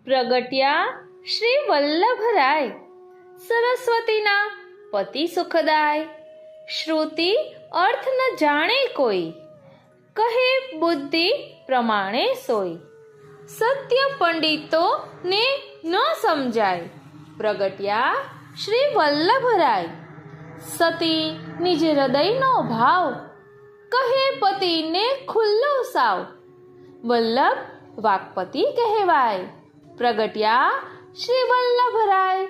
પ્રગટ્યા શ્રી વલ્લભરાય, સરસ્વતીના પતિ સુખદાય. શ્રુતિ અર્થ ન જાણે કોઈ, કહે બુદ્ધિ પ્રમાણે સોય. સત્ય પંડિતો ને ન સમજાય, પ્રગટ્યા શ્રી વલ્લભરાય. સતી નિજ હૃદયનો ભાવ, કહે પતિને ખુલ્લો સાવ. વલ્લભ વાકપતિ કહેવાય, પ્રગટ્યા શ્રી વલ્લભરાય.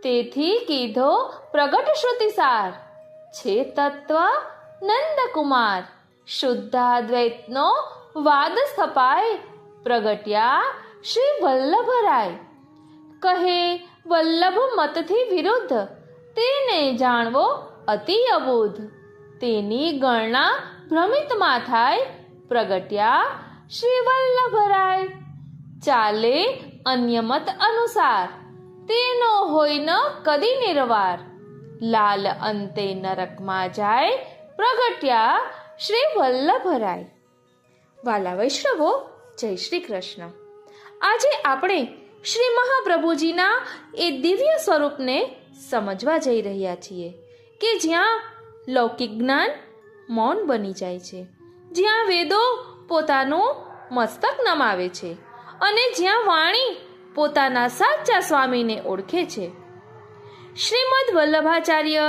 તેથી કીધો પ્રગટ શ્રુતિસાર, છે તત્વ નંદકુમાર. શુદ્ધાદ્વૈતનો વાદ સ્થપાય, પ્રગટ્યા શ્રી વલ્લભરાય. કહે વલ્લભ મતથી વિરુદ્ધ, તેને જાણવો અતિ અબુધ. તેની ગણના ભ્રમિતમાં થાય, પ્રગટ્યા શ્રી વલ્લભરાય. ચાલે અન્ય મત અનુસાર, તેનો હોય ન કદી નિર્વાર. લાલ અંતે નરકમાં જાય, પ્રગટ્યા શ્રી વલ્લભરાય. વાલા વૈષ્ણવો, જય શ્રી કૃષ્ણ. આજે આપણે શ્રી મહાપ્રભુજીના એ દિવ્ય સ્વરૂપને સમજવા જઈ રહ્યા છીએ કે જ્યાં લૌકિક જ્ઞાન મૌન બની જાય છે, જ્યાં વેદો પોતાનું મસ્તક નમાવે છે અને જ્યાં વાણી પોતાના સાચા સ્વામીને ઓળખે છે. શ્રીમદ વલ્લભાચાર્ય,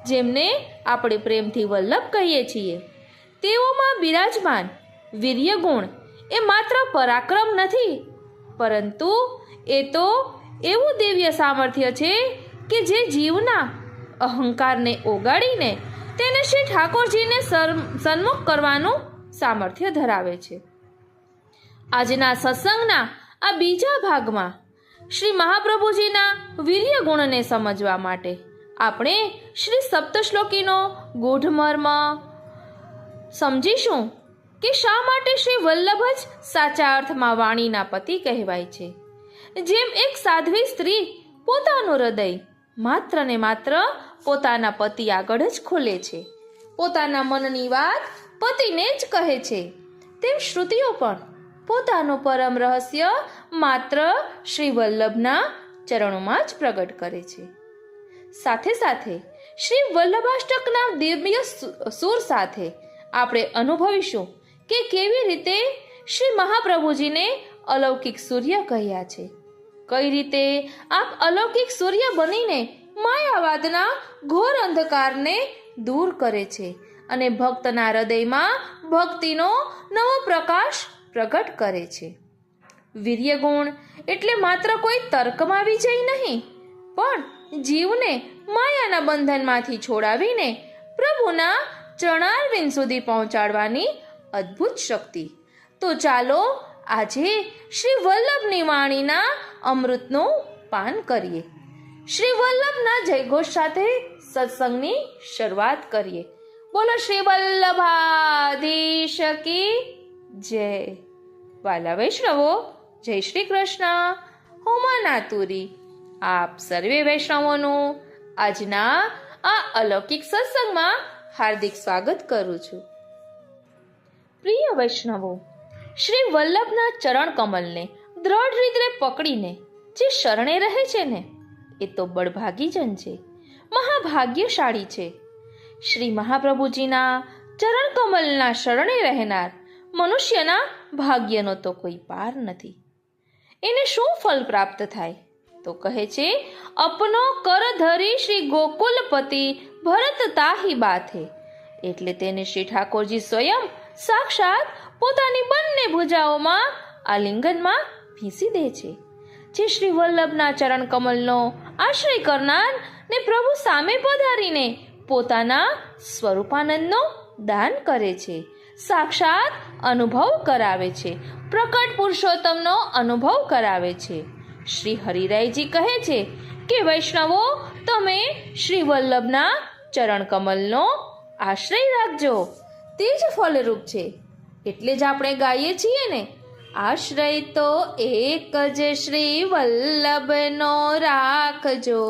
જેમને આપણે પ્રેમથી વલ્લભ કહીએ છીએ, તેઓમાં બિરાજમાન વીર્ય ગુણ એ માત્ર પરાક્રમ નથી, પરંતુ એ તો એવું દિવ્ય સામર્થ્ય છે કે જે જીવના અહંકારને ઓગાળીને તેને શ્રી ઠાકોરજીને સન્મુખ કરવાનું સામર્થ્ય ધરાવે છે. આજના સત્સંગના આ બીજા ભાગમાં શ્રી મહાપ્રભુજીના વીર્ય ગુણને સમજવા માટે આપણે શ્રી સપ્તશ્લોકીનો ગૂઢ મર્મ સમજીશું કે શા માટે શ્રી વલ્લભ જ સાચા અર્થમાં વાણીના પતિ કહેવાય છે. જેમ એક સાધ્વી સ્ત્રી પોતાનું હૃદય માત્ર ને માત્ર પોતાના પતિ આગળ જ ખોલે છે, પોતાના મનની વાત પતિને જ કહે છે, તેમ શ્રુતિઓ પણ પોતાનું પરમ રહસ્ય માત્ર શ્રી વલ્લભના ચરણોમાં જ પ્રગટ કરે છે. સાથે સાથે શ્રી વલ્લભાષ્ટકના દિવ્ય સુર સાથે આપણે અનુભવીશું કે કેવી રીતે શ્રી મહાપ્રભુજીને અલૌકિક સૂર્ય કહ્યા છે, કઈ રીતે આપ અલૌકિક સૂર્ય બનીને માયાવાદના ઘોર અંધકારને દૂર કરે છે અને ભક્તના હૃદયમાં ભક્તિનો નવો પ્રકાશ પ્રગટ કરે છે. વીર્ય ગુણ એટલે માત્ર કોઈ તર્કમાં વિજય નહીં, પણ જીવને માયાના બંધનમાંથી છોડાવીને પ્રભુના ચરણારવિંદ સુધી પહોંચાડવાની અદ્ભુત શક્તિ. તો ચાલો આજે શ્રી વલ્લભની વાણીના અમૃતનું પાન કરીએ. શ્રી વલ્લભના જયઘોષ સાથે સત્સંગની શરૂઆત કરીએ. બોલો શ્રી વલ્લભાધીશ કી જય. વાલા વૈષ્ણવો, જય શ્રી કૃષ્ણ. હું માનાતુરી આપ સર્વે વૈષ્ણવોનું આજના આ અલૌકિક સત્સંગમાં હાર્દિક સ્વાગત કરું છું. પ્રિય વૈષ્ણવો, શ્રી વલ્લભના ચરણ કમલને દ્રઢ રીતે પકડીને જે શરણે રહે છે ને, એ તો બળભાગીજન છે, મહાભાગ્યશાળી છે. શ્રી મહાપ્રભુજીના ચરણ કમલના શરણે રહેનાર મનુષ્યના ભાગ્યનો તો કોઈ પાર નથી. એને શું ફળ પ્રાપ્ત થાય? તો કહે છે, અપનો કર ધરી શ્રી ગોકુલપતિ ભરત તાહી બાથે. એટલે તેને શ્રી ઠાકોરજી સ્વયં સાક્ષાત પોતાની બંને ભુજાઓમાં આલિંગનમાં ભીસી દે છે. જે શ્રી વલ્લભના ચરણ કમલનો આશ્રય કરનાર ને પ્રભુ સામે પધારીને પોતાના સ્વરૂપાનંદનો દાન કરે છે, સાક્ષાત અનુભવ કરાવે છે, પ્રકટ પુરુષોત્તમનો અનુભવ કરાવે છે. શ્રી હરિરાયજી કહે છે કે વૈષ્ણવો, તમે શ્રી વલ્લભના ચરણ કમલનો આશ્રય રાખજો, તે જ ફલરૂપ છે. એટલે જ આપણે ગાઈએ છીએ ને, આશ્રય તો એક જ શ્રી વલ્લભનો રાખજો,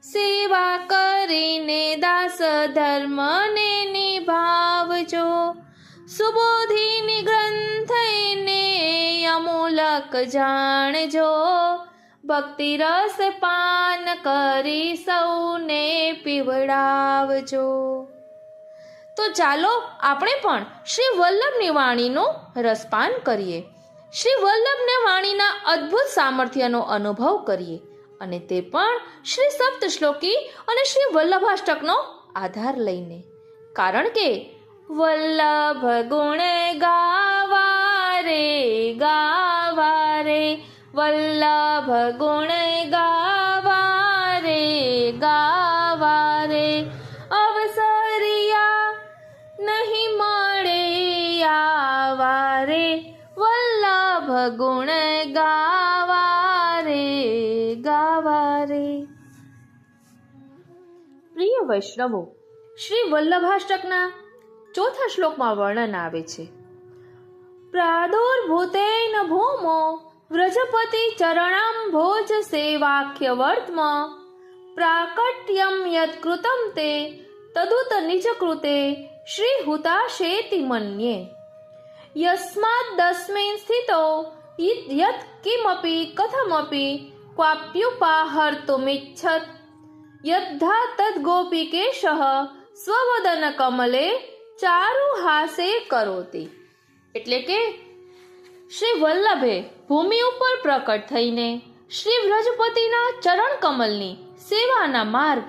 સેવા કરીને દાસ ધર્મને નિભાવજો, સુબોધિની ગ્રંથઈને અમૂલક જાણજો, ભક્તિ રસ પાન કરી સૌને પીવડાવજો. તો ચાલો આપણે પણ શ્રી વલ્લભની વાણીનું રસપાન કરીએ, શ્રી વલ્લભની વાણીના અદ્ભુત સામર્થ્યનો અનુભવ કરીએ, અને તે પણ શ્રી સપ્ત શ્લોકી અને શ્રી વલ્લભાષ્ટકનો આધાર લઈને. કારણ કે વલ્લભ ગુણ ગાવા રે ગાવા રે, વલ્લભ ગુણ ગાવા રે ગાવા રે, અવસરિયા નહીં મળે આવા રે, વલ્લભ ગુણ ગાવા રે ગાવા રે. પ્રિય વૈષ્ણવો, શ્રી વલ્લભાષ્ટકના ચોથા શ્લોકમાં વર્ણન આવે છે, પ્રાદુર્ભૂતેન ભૂમો વ્રજપતિ ચરણાંભોજ સેવાખ્ય વર્ત્મ, પ્રાકટ્યમ યત્કૃતમ તે તદુત નિજ કૃતે શ્રી હુતાશેતિ મન્યે, યસ્માદ દસ્મિન સ્થિતો યત કિમપી કથમપી ક્વાપ્યુપાહર્તુમિચ્છત, યદ્ધા તદ ગોપીકેશઃ સ્વવદન કમલે ચારુહાસે કરોતિ. એટલે કે શ્રી વલ્લભે ભૂમિ ઉપર પ્રકટ થઈને શ્રી વ્રજપતિના ચરણ કમલની સેવાના માર્ગ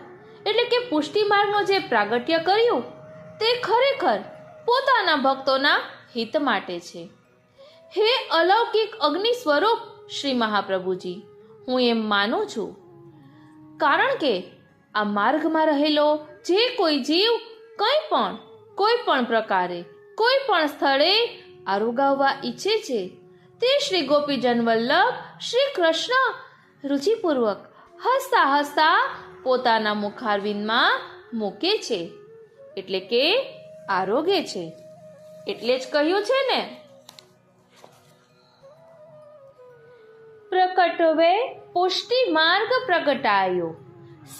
એટલે કે પુષ્ટિ માર્ગનો જે પ્રાગટ્ય કર્યું તે ખરેખર પોતાના ભક્તોના હિત માટે છે. હે અલૌકિક અગ્નિ સ્વરૂપ શ્રી મહાપ્રભુજી, હું એમ માનું છું, કારણ કે આ માર્ગમાં રહેલો જે કોઈ જીવ કોઈ પણ પ્રકારે કોઈ પણ સ્થળે આરોગાવવા ઈચ્છે છે તે શ્રી ગોપીજન વલ્લભ શ્રી કૃષ્ણ રુચિપૂર્વક હસતા હસતા પોતાના મુખારવિંદમાં મૂકે છે, એટલે કે આરોગે છે. એટલે જ કહ્યું છે ને, પ્રકટવે પુષ્ટિ માર્ગ પ્રગટાયો,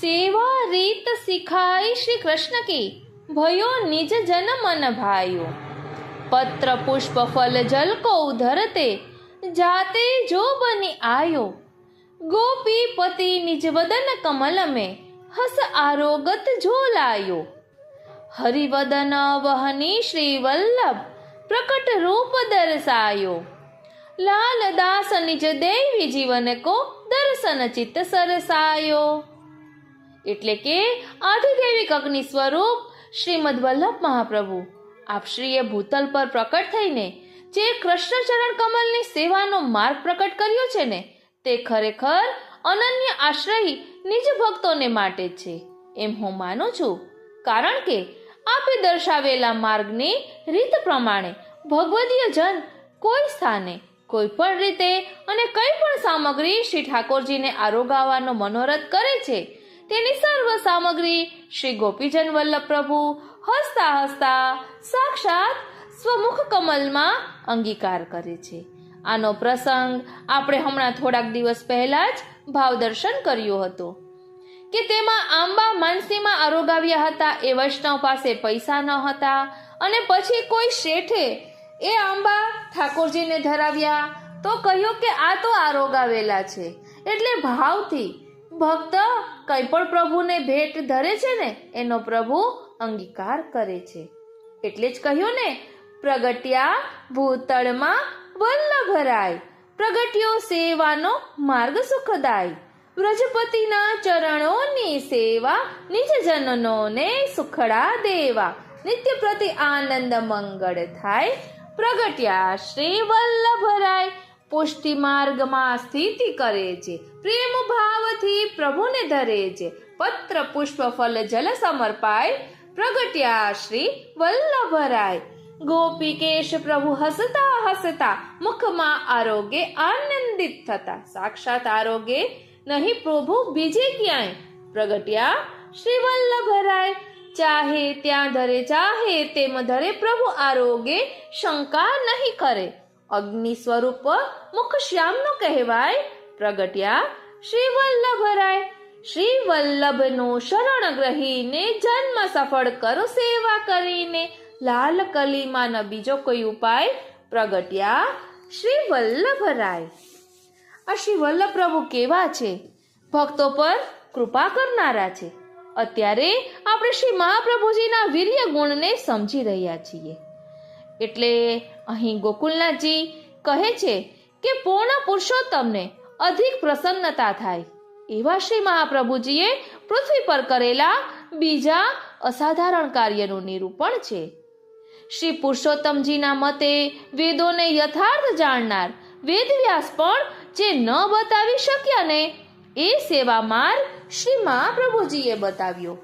સેવા રીત સિખાઈ શ્રી કૃષ્ણ કી भयो निज जन मन भायो, पत्र पुष्प फल जल को धरते जाते जो बनी आयो, गोपी पति निज वदन कमल में हस आरोगत जो लायो, हरिवदन वहनी श्री वल्लभ प्रकट रूप दर्शायो, लाल दास निज देवी जीवन को दर्शन चित्त सरसायो. એટલે કે આધિદેવિક અગ્નિ સ્વરૂપ શ્રીમદ વલ્લભ મહાપ્રભુ આપશ્રીએ ભૂતલ પર પ્રકટ થઈને જે કૃષ્ણચરણ કમલની સેવાનો માર્ગ પ્રકટ કર્યો છે ને, તે ખરેખર અનન્ય આશ્રયી નિજ ભક્તોને માટે છે એમ હું માનું છું. કારણ કે આપે દર્શાવેલા માર્ગની રીત પ્રમાણે ભગવદીય જન કોઈ સ્થાને કોઈ પણ રીતે અને કઈ પણ સામગ્રી શ્રી ઠાકોરજીને આરોગાવાનો મનોરથ કરે છે, તેની સર્વ સામગ્રી શ્રી ગોપીજન વલ્લભ પ્રભુ હસતા હસતા સાક્ષાત સ્વમુખ કમલમાં અંગીકાર કરે છે. આનો પ્રસંગ આપણે હમણાં થોડાક દિવસ પહેલા જ ભાવ દર્શન કર્યો હતો કે તેમાં આંબા માનસીમાં આરોગાવ્યા હતા એ વૈષ્ણવ પાસે પૈસા ન હતા અને પછી કોઈ શેઠે એ આંબા ઠાકોરજીને ધરાવ્યા તો કહ્યું કે આ તો આરોગાવેલા છે. એટલે ભાવથી ભક્ત કંઈ પણ પ્રભુને ભેટ ધરે છે ને એનો પ્રભુ અંગીકાર કરે છે. એટલે જ કહ્યું ને, પ્રગટ્યા ભૂતળમાં વલ્લભરાય, પ્રગટ્યો સેવાનો માર્ગ સુખદાય, વ્રજપતિના ચરણોની સેવા નિજ જનનોને સુખડા દેવા, નિત્ય પ્રતિ આનંદ મંગળ થાય, પ્રગટ્યા શ્રી વલ્લભરાય. પુષ્ટિ માર્ગમાં સ્થિતિ કરે છે, પ્રેમ ભાવથી પ્રભુને ધરે છે, પત્ર પુષ્પ ફલ જલ સમર્પાય, પ્રગટ્યા શ્રી વલ્લભરાય. ગોપીકેશ પ્રભુ હસતા હસતા મુખમાં આરોગે આનંદિત થતા, સાક્ષાત આરોગે નહીં પ્રભુ બીજે ક્યાંય, પ્રગટ્યા શ્રી વલ્લભરાય. ચાહે ત્યાં ધરે ચાહે તેમ ધરે પ્રભુ આરોગે, શંકા નહીં કરે. અગ્નિ સ્વરૂપ મુખ શ્યામનો કહેવાય, પ્રગટ્યા શ્રી વલ્લભરાય. શ્રી વલ્લભનું શરણ ગ્રહીને જન્મ સફળ કરો સેવા કરીને, લાલ કલીમાં ન બીજો કોઈ ઉપાય પ્રગટ્યા શ્રી વલ્લભરાય. આ શ્રી વલ્લભ પ્રભુ કેવા છે? ભક્તો પર કૃપા કરનારા છે. અત્યારે આપણે શ્રી મહાપ્રભુજીના વીર્ય ગુણને સમજી રહ્યા છીએ. એટલે અહીં ગોકુલનાથજી કહે છે કે પૂર્ણ પુરુષોત્તમને અધિક પ્રસન્નતા થાય એવા શ્રી મહાપ્રભુજીએ પૃથ્વી પર કરેલા બીજા અસાધારણ કાર્યનું નિરૂપણ છે. શ્રી પુરુષોત્તમજીના મતે વેદોને યથાર્થ જાણનાર વેદવ્યાસ પણ જે ન બતાવી શક્યા ને એ સેવા માર્ગ શ્રી મહાપ્રભુજીએ બતાવ્યો.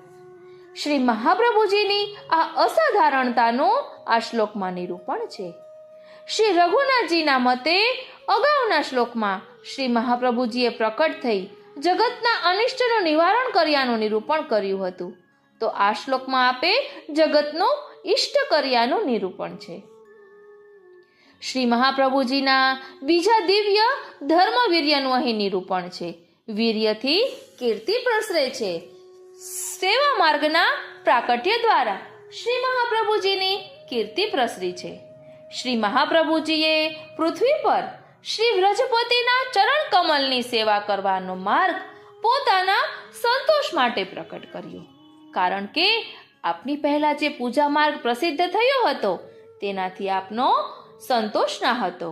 શ્રી મહાપ્રભુજીની આ અસાધારણતાનું આ શ્લોકમાં નિરૂપણ છે. શ્રી રઘુનાથજીના મતે અગાઉના શ્લોકમાં શ્રી મહાપ્રભુજીએ પ્રકટ થઈ જગતના અનિષ્ટનું નિવારણ કર્યાનું નિરૂપણ કર્યું હતું, તો આ શ્લોકમાં આપે જગતનું ઇષ્ટ કર્યાનું નિરૂપણ છે. શ્રી મહાપ્રભુજીના બીજા દિવ્ય ધર્મવીર્યનું અહીં નિરૂપણ છે. વીર્યથી કીર્તિ પ્રસરે છે. સેવા માર્ગના પ્રાકટ્ય દ્વારા શ્રી મહાપ્રભુજીની કીર્તિ પ્રસરી છે. શ્રી મહાપ્રભુજીએ પૃથ્વી પર શ્રી વ્રજપતિના ચરણ કમલની સેવા કરવાનો માર્ગ પોતાના સંતોષ માટે પ્રકટ કર્યો. કારણ કે આપની પહેલા જે પૂજા માર્ગ પ્રસિદ્ધ થયો હતો તેનાથી આપનો સંતોષ ના હતો.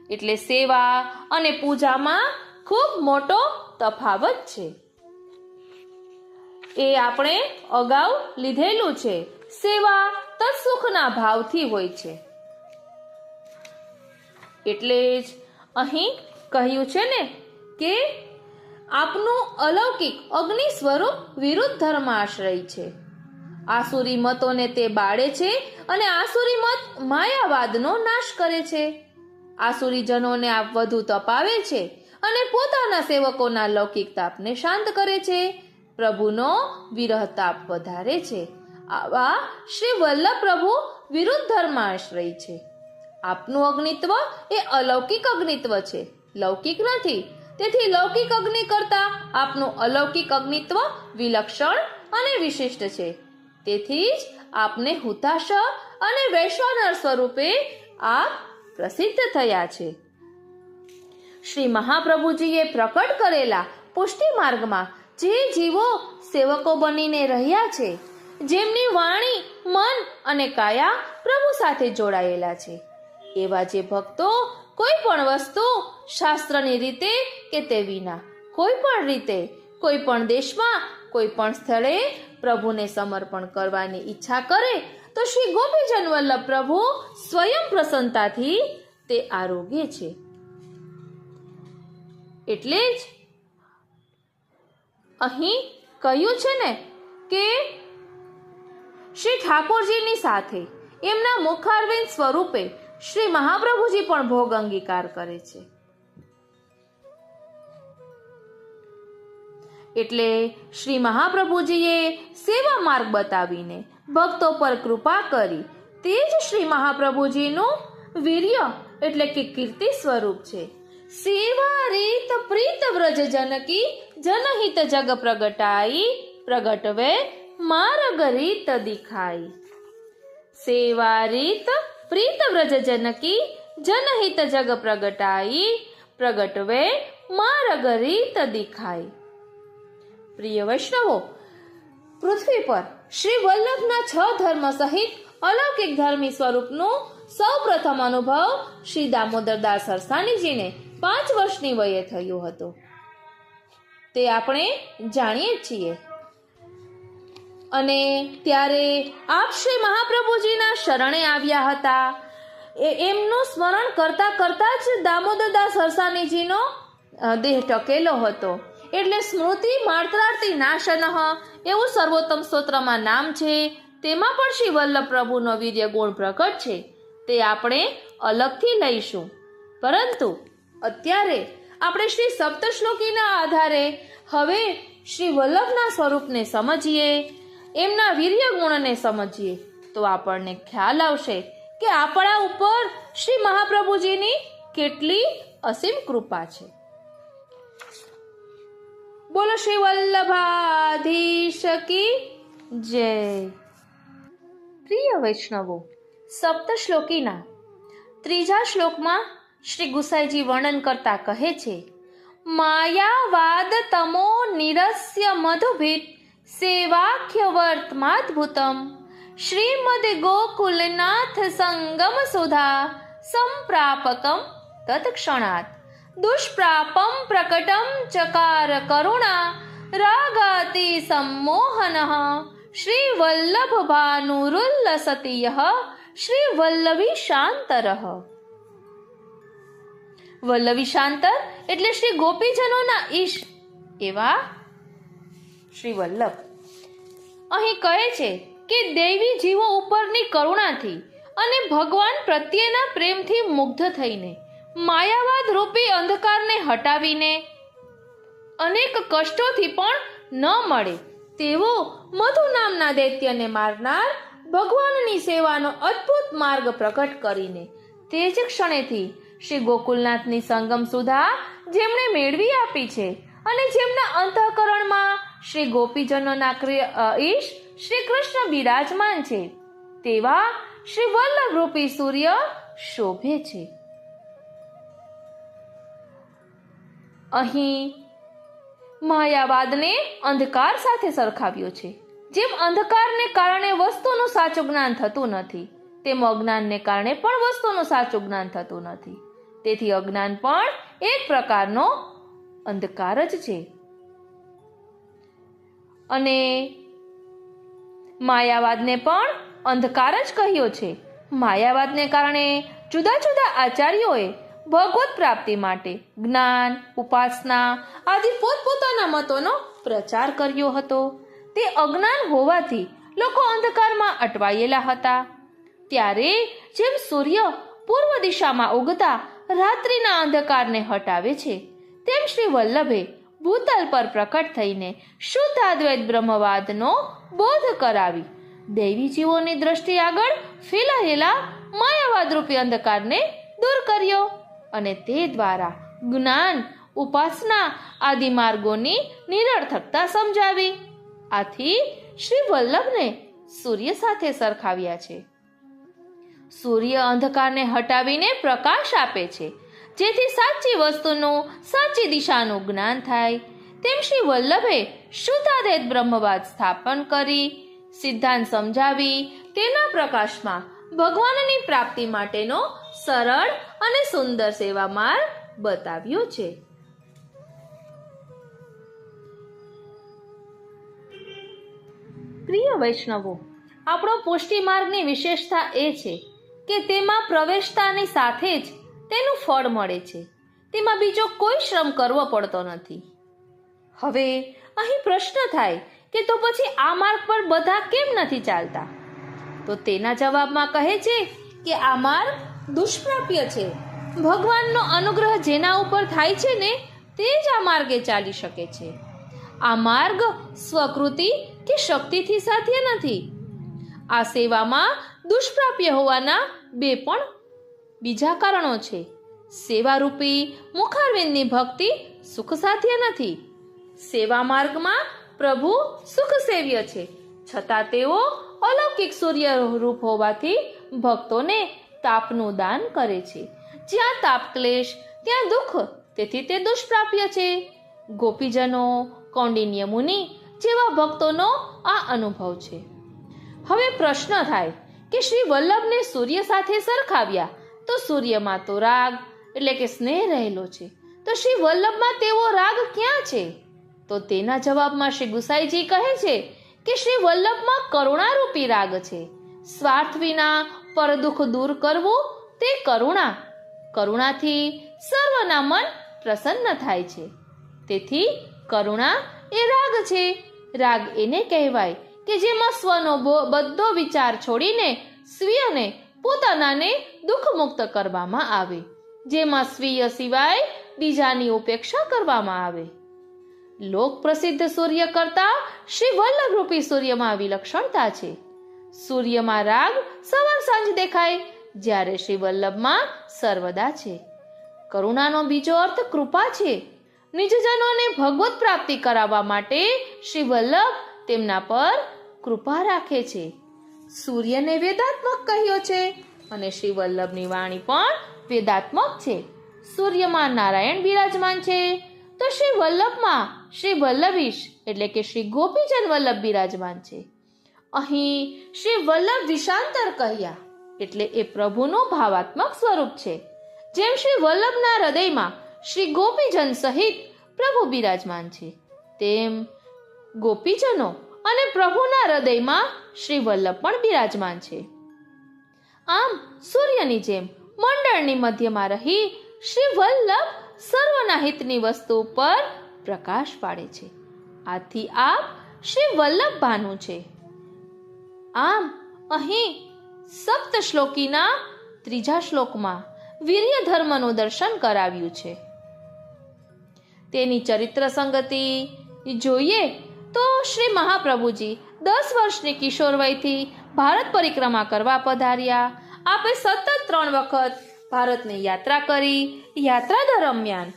એટલે સેવા અને પૂજામાં ખૂબ મોટો તફાવત છે. એ આપણે અગાઉ લીધેલું છે. સેવા તત્સુખના ભાવથી હોય છે. એટલે જ અહીં કહ્યું છે ને કે આપનું અલૌકિક અગ્નિ સ્વરૂપ વિરુદ્ધ ધર્મ આશ્રય છે. આસુરી મતોને તે બાળે છે અને આસુરી મત માયાવાદનો નાશ કરે છે. આસુરી જનોને આપ વધુ તપાવે છે અને પોતાના સેવકોના લૌકિક તાપને શાંત કરે છે. પ્રભુનો વિરહ તાપ વધારે છે. આવા શ્રી વલ્લભ પ્રભુ વિરુદ્ધ ધર્મ આશ્રય છે. આપનું અગ્નિત્વ એ અલૌકિક અગ્નિત્વ છે, લૌકિક નથી. તેથી લૌકિક અગ્નિ કરતા આપનું અલૌકિક અગ્નિત્વ વિલક્ષણ અને વિશિષ્ટ છે. તેથી જ આપને હુતાશ અને વૈશ્વાનર સ્વરૂપે આપ પ્રસિદ્ધ થયા છે. શ્રી મહાપ્રભુજીએ પ્રકટ કરેલા પુષ્ટિ માર્ગમાં જે જીવો સેવકો બનીને રહ્યા છે, જેમની વાણી, મન અને કાયા પ્રભુ સાથે જોડાયેલા છે, એવા જે ભક્તો કોઈ પણ વસ્તુ શાસ્ત્રની રીતે કે તે વિના કોઈ પણ રીતે કોઈ પણ દેશમાં કોઈ પણ સ્થળે પ્રભુને સમર્પણ કરવાની ઈચ્છા કરે તો શ્રી ગોપીજન વલ્લભ પ્રભુ સ્વયં પ્રસન્નતાથી તે આરોગ્ય છે. એટલે જ અહીં કહ્યું છે ને કે શ્રી ઠાકોરજીની સાથે એમના મુખારવિંદ સ્વરૂપે શ્રી મહાપ્રભુજી પણ ભોગ અંગીકાર કરે છે. એટલે શ્રી મહાપ્રભુજીએ સેવા માર્ગ બતાવીને ભક્તો પર કૃપા કરી તે જ શ્રી મહાપ્રભુજીનું વીર્ય એટલે કે કીર્તિ સ્વરૂપ છે. સેવા રીત પ્રીત વ્રજ જનકી જનહિત જગ પ્રગટાઈ પ્રગટવે માર્ગ રીત દિખાઈ. સેવા રીત પ્રીત વ્રજ જનકી જનહિત જગ પ્રગટાઈ પ્રગટવે માર્ગ રીત દિખાઈ. પ્રિય વૈષ્ણવો, પૃથ્વી પર શ્રી વલ્લભના 6 ધર્મ સહિત અલૌકિક ધર્મી સ્વરૂપનું સૌ પ્રથમ અનુભવ શ્રી દામોદરદાસ સરસાણીજીને 5 વર્ષની વયે થયો હતો. તે આપણે જાણીએ છીએ. અને ત્યારે આપ શ્રી મહાપ્રભુજીના શરણે આવ્યા હતા. એમનું સ્મરણ કરતા કરતા જ દામોદરદાસ સરસાણીજીનો દેહ ટકેલો હતો. એટલે સ્મૃતિ માત્રાર્થી નાશનઃ એવું સર્વોત્તમ સ્તોત્રમાં નામ છે. તેમાં પણ શ્રી વલ્લભ પ્રભુનો વીર્ય ગુણ પ્રકટ છે. તે આપણે અલગથી લઈશું. પરંતુ અત્યારે આપણે શ્રી સપ્તશ્લોકીના આધારે હવે શ્રી વલ્લભના સ્વરૂપને સમજીએ, એમના વીર્ય ગુણને સમજીએ તો આપણને ખ્યાલ આવશે કે આપણા ઉપર શ્રી મહાપ્રભુજીની કેટલી અસીમ કૃપા છે. બોલો શ્રી વલ્લભાધીશ કી જય. પ્રિય વૈષ્ણવો, સપ્તશ્લોકીના 3જા શ્લોકમાં શ્રી ગુસાઈજી વર્ણન કરતા કહે છે, માયાવાદ તમો નિરસ્ય મધુભીત સેવાખ્ય વર્તમાદ્ભુતમ શ્રીમદ ગોકુલનાથ સંગમ સુધા સંપ્રાપકમ તત્ક્ષણાત દુષ્પ્રાપમ પ્રકટમ ચકાર કરુણા રાગાતિ સંમોહનઃ શ્રી વલ્લભ ભાનુરુલ્લસતિયઃ શ્રી વલ્લભી શાંતરઃ. વલ્લભી શાંતર એટલે શ્રી ગોપીજનોના ઈશ એવા શ્રી વલ્લભ. અહીં કહે છે કે દૈવી જીવો ઉપરની કરુણાથી અને ભગવાન પ્રત્યેના પ્રેમથી મુગ્ધ થઈને માયાવાદ રૂપી અંધકારને હટાવીને અનેક કષ્ટોથી પણ ન મળે તેવો મધુ નામના દૈત્યને મારનાર ભગવાનની સેવાનો અદ્ભુત માર્ગ પ્રગટ કરીને તે જ ક્ષણેથી શ્રી ગોકુલનાથની સંગમ સુધા જેમણે મેળવી આપી છે અને જેમના અંતઃકરણમાં શ્રી ગોપીજનોના ઈશ શ્રી કૃષ્ણ બિરાજમાન છે તેવા શ્રી વલ્લભ રૂપી સૂર્ય શોભે છે. અહીં માયાવાદને અંધકાર સાથે સરખાવ્યો છે. જેમ અંધકારને કારણે વસ્તુનું સાચું જ્ઞાન થતું નથી, તેમ અજ્ઞાનને કારણે પણ વસ્તુનું સાચું જ્ઞાન થતું નથી. તેથી અજ્ઞાન પણ એક પ્રકારનો અંધકાર જ છે. અને માયાવાદને પણ અંધકાર જ કહ્યો છે. માયાવાદને કારણે જુદા જુદા આચાર્યોએ ભગવત પ્રાપ્તિ માટે જ્ઞાન, ઉપાસના આદિ પોતપોતાના મતોનો પ્રચાર કર્યો હતો. તે અજ્ઞાન હોવાથી લોકો અંધકારમાં અટવાયેલા હતા. ત્યારે જેમ સૂર્ય પૂર્વ દિશામાં ઉગતા રાત્રિના અંધકારને હટાવે છે, તેમ શ્રી વલ્લભે ભૂતલ પર પ્રકટ થઈને શુદ્ધ અદ્વૈત બ્રહ્મવાદનો બોધ કરાવી દૈવી જીવોની દ્રષ્ટિ આગળ ફેલાયેલા માયાવાદ રૂપી અંધકારને દૂર કર્યો અને તે દ્વારા જ્ઞાન, ઉપાસના આદિ માર્ગોની નિરર્થકતા સમજાવી. આથી શ્રી વલ્લભને સૂર્ય સાથે સરખાવ્યા છે. સૂર્ય અંધકારને હટાવીને પ્રકાશ આપે છે, જેથી સાચી વસ્તુનું સાચી દિશાનું જ્ઞાન થાય. તેમ શ્રી વલ્લભે શુદ્ધાદ્વૈત બ્રહ્મવાદ સ્થાપન કરી સિદ્ધાંત સમજાવી તેના પ્રકાશમાં ભગવાનની પ્રાપ્તિ માટેનો સરળ અને સુંદર સેવા માર્ગ બતાવ્યો છે. પ્રિય વૈષ્ણવો, આપણો પુષ્ટિ માર્ગની વિશેષતા એ છે કે તેમાં પ્રવેશતાની સાથે જ તેનું ફળ મળે છે. તેમાં બીજો કોઈ શ્રમ કરવો પડતો નથી. હવે અહીં પ્રશ્ન થાય કે તો પછી આ માર્ગ પર બધા કેમ નથી ચાલતા? તો તેના જવાબમાં કહે છે કે આ માર્ગ દુષ્પ્રાપ્ય છે. ભગવાનનો અનુગ્રહ જેના ઉપર થાય છે ને તે જ આ માર્ગે ચાલી શકે છે. આ માર્ગ સ્વકૃતિ કે શક્તિથી સાધ્ય નથી. આ સેવામાં દુષ્પ્રાપ્ય હોવાના પણ બીજા કારણો છે. સેવારૂપી મુખારવિંદની ભક્તિ સુખ સાધ્ય નથી. સેવા માર્ગમાં પ્રભુ સુખ સેવ્ય છે, છતાં તેઓ અલૌકિક સૂર્ય રૂપ હોવાથી ભક્તોને તાપનું દાન કરે છે. જ્યાં તાપ ક્લેશ ત્યાં દુઃખ, તેથી તે દુષ્પ્રાપ્ય છે. ગોપીજનો, કૌંડિન્ય મુનિ જેવા ભક્તોનો આ અનુભવ છે. હવે પ્રશ્ન થાય કે શ્રી વલ્લભને સૂર્ય સાથે સરખાવ્યા તો સૂર્યમાં તો રાગ એટલે કે સ્નેહ રહેલો છે, તો શ્રી વલ્લભમાં તેવો રાગ ક્યાં છે? તો તેના જવાબમાં શ્રી ગુસાઈજી કહે છે કે શ્રી વલ્લભમાં કરુણારૂપી રાગ છે. સ્વાર્થ વિના પર દુઃખ દૂર કરવું તે કરુણા. કરુણાથી સર્વના મન પ્રસન્ન થાય છે. તેથી કરુણા એ રાગ છે. રાગ એને કહેવાય કે જેમાં સ્વનો બધો વિચાર છોડીને સ્વીયને પોતાનાને દુઃખ મુક્ત કરવામાં આવે, જેમાં સ્વીય સિવાય બીજાની ઉપેક્ષા કરવામાં આવે. લોક પ્રસિદ્ધ સૂર્ય કરતા શ્રી વલ્લભ રૂપી સૂર્યમાં વિલક્ષણતા છે. સૂર્યમાં રાગ સવાર સાંજ દેખાય, જ્યારે શ્રી વલ્લભમાં સર્વદા છે. કરુણાનો બીજો અર્થ કૃપા છે. નિજજનોને ભગવત પ્રાપ્તિ કરાવવા માટે શ્રી વલ્લભ તેમના પર કૃપા રાખે છે. સૂર્યને વેદાત્મક કહ્યો છે અને શ્રી વલ્લભની વાણી પણ વેદાત્મક છે. સૂર્યમાં નારાયણ બિરાજમાન છે તો શ્રી વલ્લભમાં શ્રી વલ્લભીશ એટલે કે શ્રી ગોપીજન વલ્લભ બિરાજમાન છે. અહીં શ્રી વલ્લભ વિષાંતર કહ્યા એટલે એ પ્રભુનું ભાવાત્મક સ્વરૂપ છે. જેમ શ્રી વલ્લભના હૃદયમાં શ્રી ગોપીજન સહિત પ્રભુ બિરાજમાન છે, તેમ ગોપીજનો અને પ્રભુના હૃદયમાં શ્રી વલ્લભ પણ બિરાજમાન છે. આમ સૂર્યની જેમ મંડળની મધ્યમાં રહી શ્રી વલ્લભ સર્વના હિતની વસ્તુ પર પ્રકાશ પાડે છે. આથી આપ શ્રી વલ્લભ ભાનુ છે. આમ અહીં સપ્ત શ્લોકીના 3જા શ્લોકમાં વીર્ય ધર્મનું દર્શન કરાવ્યું છે. તેની ચરિત્ર સંગતિ જોઈએ તો શ્રી મહાપ્રભુજી 10 વર્ષની કિશોર વયથી ભારત પરિક્રમા કરવા પધાર્યા. આપે સતત 3 વખત ભારતની યાત્રા કરી. યાત્રા દરમિયાન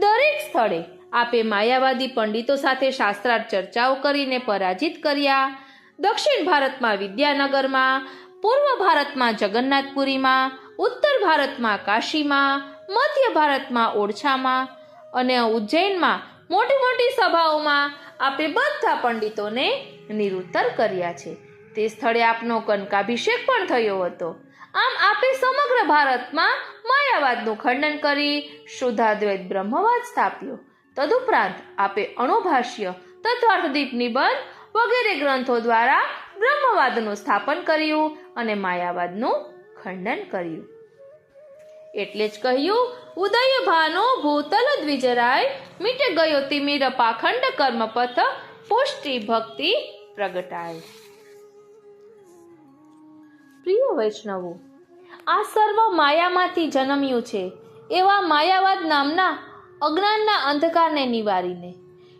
દરેક સ્થળે આપે માયાવાદી પંડિતો સાથે શાસ્ત્રાર્થ ચર્ચાઓ કરીને પરાજિત કર્યા. દક્ષિણ ભારતમાં વિદ્યાનગરમાં, પૂર્વ ભારતમાં જગન્નાથપુરીમાં, ઉત્તર ભારતમાં કાશીમાં, મધ્ય ભારતમાં ઓરછામાં અને ઉજ્જૈનમાં મોટી મોટી સભાઓમાં આપે બધા પંડિતોને નિરુત્તર કર્યા છે. તે સ્થળે આપનો કનકાભિષેક પણ થયો હતો. આમ આપે સમગ્ર ભારતમાં માયાવાદનું ખંડન કરી શુદ્ધાદ્વૈત બ્રહ્મવાદ સ્થાપ્યો. તદુપરાંત આપે અણુભાષ્ય, તત્વાર્થદીપ નિબંધ વગેરે ગ્રંથો દ્વારા બ્રહ્મવાદનું સ્થાપન કર્યું અને માયાવાદનું ખંડન કર્યું. એટલે જ કહ્યું, ઉદય ભાનો ભૂતલ દ્વિજરાય, મીટે ગયો તિમિર પાખંડ કર્મપથ, પુષ્ટિ ભક્તિ પ્રગટાય. પ્રિય વૈષ્ણવો, આ સર્વ માયામાંથી જન્મ્યું છે એવા માયાવાદ નામના અજ્ઞાનના અંધકારને નિવારીને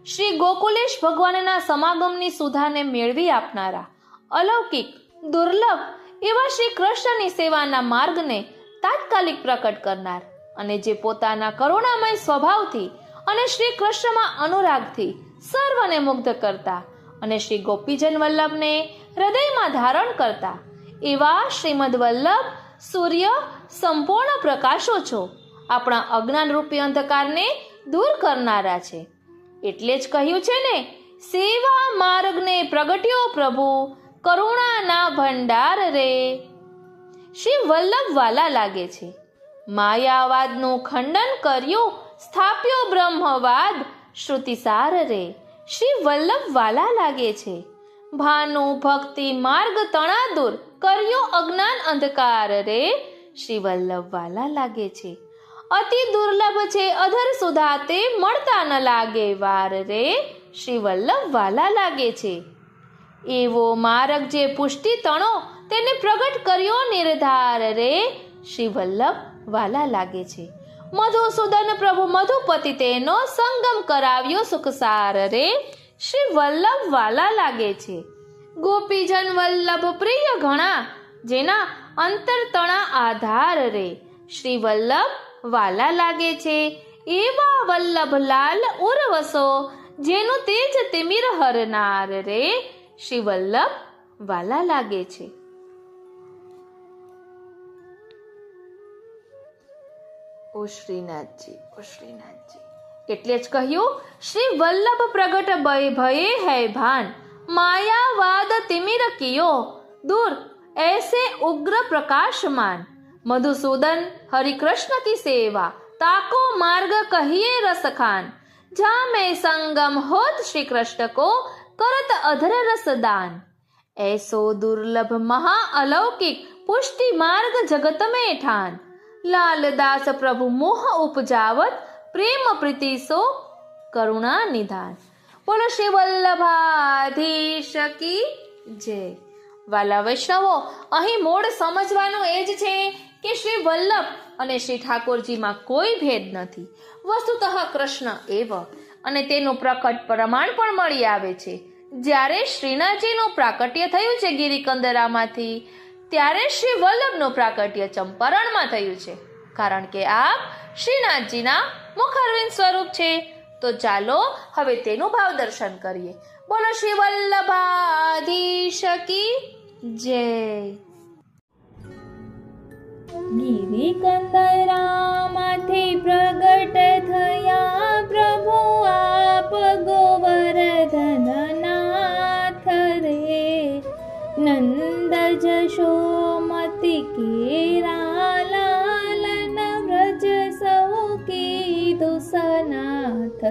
શ્રી ગોકુલેશ ભગવાનના સમાગમની સુધાને મેળવી આપનારા અલૌકિક દુર્લભ એવા શ્રી કૃષ્ણની સેવાના માર્ગને તાત્કાલિક પ્રકટ કરનાર અને જે પોતાના કરુણામય સ્વભાવથી અને શ્રી કૃષ્ણમાં અનુરાગથી સર્વને મુગ્ધ કરતા અને શ્રી ગોપીજન વલ્લભને હૃદયમાં ધારણ કરતા એવા શ્રીમદ વલ્લભ સૂર્ય સંપૂર્ણ પ્રકાશો છો. આપણા અજ્ઞાન રૂપી અંધકારને દૂર કરનારા છે. એટલે જ કહ્યું છે ને, સેવા માર્ગને પ્રગટ્યો પ્રભુ, કરુણાના ભંડાર રે. શ્રી વલ્લભ વાલા લાગે છે. માયાવાદનું ખંડન કર્યું, સ્થાપ્યો બ્રહ્મવાદ, શ્રુતિસાર રે. શ્રી વલ્લભ વાલા લાગે છે. ભાનુ ભક્તિ માર્ગ તણા દૂર, કર્યો અજ્ઞાન અંધકાર રે. શ્રી વલ્લભ વાલા લાગે છે. અતિ દુર્લભ છે અધર સુધા, તે મળતા ન લાગે વાર રે. શ્રી વલ્લભ વાલા લાગે છે. એવો માર્ગ જે પુષ્ટિ તણો, તેને પ્રગટ કર્યો નિર્ધાર રે. શ્રી વલ્લભ વાલા લાગે છે. મધુસૂદન પ્રભુ મધુપતિ તેનો સંગમ કરાવ્યો સુખસાર રે. શ્રી વલ્લભ વાલા લાગે છે. ગોપીજન વલ્લભ પ્રિય ઘણા, જેના અંતર તણા આધાર રે. શ્રી વલ્લભ વાલા લાગે છે. એવા વલ્લભ લાલ ઉર્વશો, જેનું તેજ તિમિર હરનાર રે. શ્રી વલ્લભ વાલા લાગે છે. ઓ શ્રીનાથજી, ઓ શ્રીનાથજી. એટલે જ કહ્યું, શ્રી વલ્લભ પ્રગટ ભયે હૈ ભાન, માયાવાદ તિમિર કિયો दूर ऐसे उग्र प्रकाशमान. मधुसूदन हरि कृष्ण की सेवा, ताको मार्ग कहिए रस खान. जहाँ में संगम होत श्री कृष्ण को, करत अधर रस दान. ऐसो दुर्लभ महा अलौकिक, पुष्टि मार्ग जगत में ठान. लालदास प्रभु मोह उपजावत, प्रेम प्रीति सो करुणा निधान. बोलो श्री वल्लभाधीश की जय. વાલા વૈષ્ણવો, અહીં મૂળ સમજવાનું એ જ છે કે શ્રી વલ્લભ અને શ્રી ઠાકોરજીમાં કોઈ ભેદ નથી. વસ્તુતઃ કૃષ્ણ એવ, અને તેનું પ્રકટ પ્રમાણ પણ મળી આવે છે. જ્યારે શ્રીનાથજીનું પ્રાકટ્ય થયું છે ગિરિકંદરામાંથી, ત્યારે શ્રી વલ્લભનું પ્રાકટ્ય ચંપારણમાં થયું છે, કારણ કે આપ શ્રીનાથજીના મુખારવિંદ સ્વરૂપ છે. તો ચાલો હવે તેનું ભાવ દર્શન કરીએ. બોલો શ્રી વલ્લભાધીશ કી જય. ગિરિકંદરામાંથી પ્રગટ થયા પ્રભુ આપ ગોવર્ધનનાથ રે. નંદ જશોમતી કેરા લાલન વ્રજ સૌ કીધું સનાથ.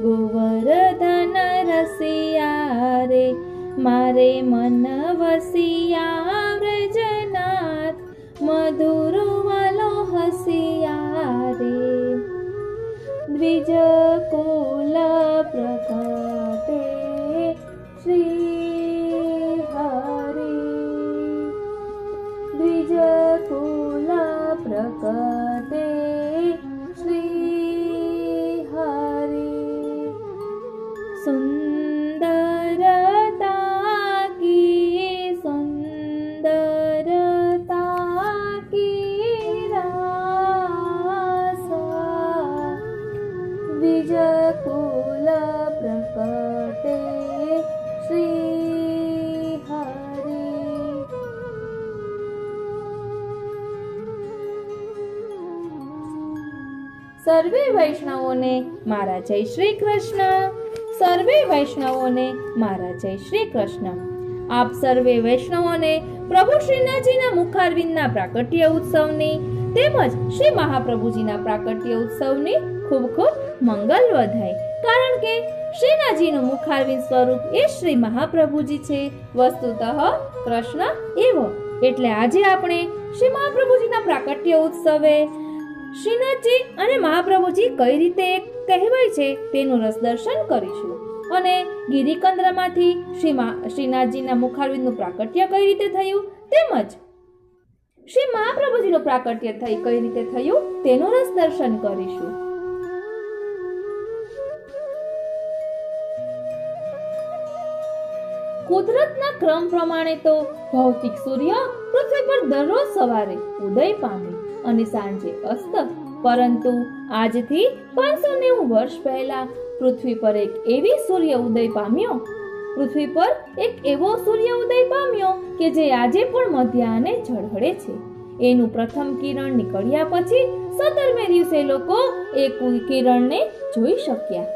ગોવર્ધન રસિયા રે મારે મન વસિયા વ્રજનાથ. મધુર વાલો હસિયા રે. દ્વિજ કુલ પ્રગટે શ્રી હરિ. દ્વિજ કુલ પ્રગટે શ્રી હરિ. સુંદરતા કી સુંદરતા કી રાસા. દ્વિજ કુલ પ્રગટે શ્રી હરિ. સર્વે વૈષ્ણવોને મારા જય શ્રી કૃષ્ણ. સર્વે વૈષ્ણવોને મારા જય શ્રી કૃષ્ણ. આપ સર્વે વૈષ્ણવોને પ્રભુ શ્રીનાથજીના મુખારવિંદના પ્રાકટ્ય ઉત્સવની તેમજ શ્રી મહાપ્રભુજીના પ્રાકટ્ય ઉત્સવની ખૂબ ખૂબ મંગલ વધાય. કારણ કે શ્રીનાથજીનું મુખારવિંદ સ્વરૂપ એ શ્રી મહાપ્રભુજી છે, વસ્તુતઃ કૃષ્ણ એવ. એટલે આજે આપણે શ્રી મહાપ્રભુજીના પ્રાકટ્ય ઉત્સવે શ્રીનાથજી અને મહાપ્રભુજી કઈ રીતે એક કહેવાય છે તેનું રસ દર્શન કરીશું. અને ગિરિકંદરામાંથી શ્રીનાથજીના મુખારવિંદનું પ્રાકટ્ય કઈ રીતે થયું તેમજ શ્રી મહાપ્રભુજીનું પ્રાકટ્ય કઈ રીતે થયું તેનું રસ દર્શન કરીશું. કુદરતના ક્રમ પ્રમાણે તો ભૌતિક સૂર્ય પૃથ્વી પર દરરોજ સવારે ઉદય પામે અને સાંજે અસ્ત. પરંતુ આજથી 590 વર્ષ પહેલા પૃથ્વી પર એક એવો સૂર્ય ઉદય પામ્યો કે જે આજે પણ મધ્યાહને ઝળહળે છે. એનું પ્રથમ કિરણ નીકળ્યા પછી 17મે દિવસે લોકો એ કિરણને જોઈ શક્યા.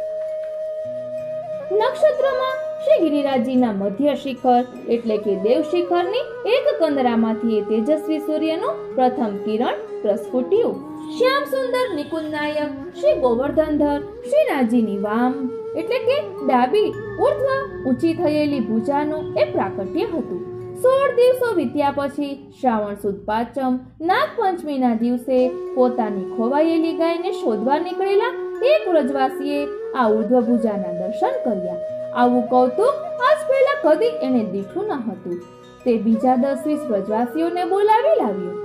નક્ષત્રમાં શ્રી ગિરિરાજજીના મધ્ય શિખર એટલે કે દેવ શિખરની એક કંદરામાંથી એ તેજસ્વી સૂર્યનું પ્રથમ કિરણ પ્રસ્ફુટ્યું. શ્યામ સુંદર નિકુંજ નાયક શ્રી ગોવર્ધનધર શ્રીનાથજીની વામ એટલે કે ડાબી ઉર્ધ્વ ઊંચી થયેલી ભુજાનું એ પ્રાકટ્ય હતું. 16 દિવસો વીત્યા પછી શ્રાવણ સુદ પાંચમ નાગપંચમીના દિવસે પોતાની ખોવાયેલી ગાયને શોધવા નીકળેલા એક વ્રજવાસીએ આ ઉર્ધ્વ ભુજાના દર્શન કર્યા. આવું કૌતુક આજ પહેલા કદી એને દીઠું ન હતું. તે બીજા 10-20 વ્રજવાસીઓને બોલાવી લાવ્યો.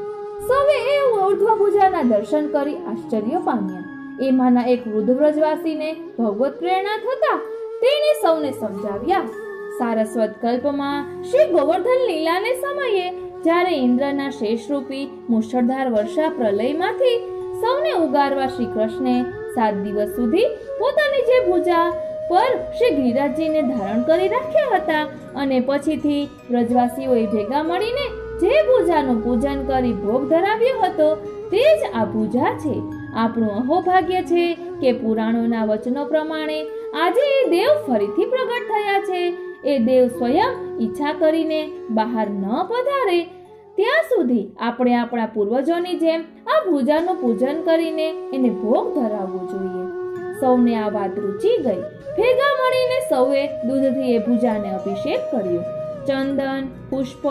સૌએ એ ઉર્ધ્વ ભુજાના દર્શન કરી આશ્ચર્ય પામ્યા. એમાંના એક વૃદ્ધ વ્રજવાસીને ભગવત પ્રેરણા થતા તેણે સૌને સમજાવ્યા. સારસ્વત કલ્પમાં શ્રી ગોવર્ધન લીલાને સમયે જ્યારે ઇન્દ્રના શેષરૂપી મુશળધાર વર્ષા પ્રલયમાંથી સૌને ઉગારવા શ્રી કૃષ્ણે 7 દિવસ સુધી પોતાની જે ભુજા પર શ્રી ગિરિરાજજીને ધારણ કરી રાખ્યા હતા અને પછીથી વ્રજવાસીઓએ ભેગા મળીને જે ભુજાનું પૂજન કરી ભોગ ધરાવ્યો હતો તે જ આ ભુજા છે. આપણું અહોભાગ્ય છે કે પુરાણોના વચનો પ્રમાણે આજે એ દેવ ફરીથી પ્રગટ થયા છે. એ દેવ સ્વયં ઈચ્છા કરીને બહાર ન પધારે ત્યાં સુધી આપણે આપણા પૂર્વજોની જેમ આ ભુજાનું પૂજન કરીને એને ભોગ ધરાવવો જોઈએ. સૌને આ વાત રૂચી ગઈ. ભેગા મળીને સૌએ દૂધથી એ ભુજાને અભિષેક કર્યો. ચંદન, પુષ્પ,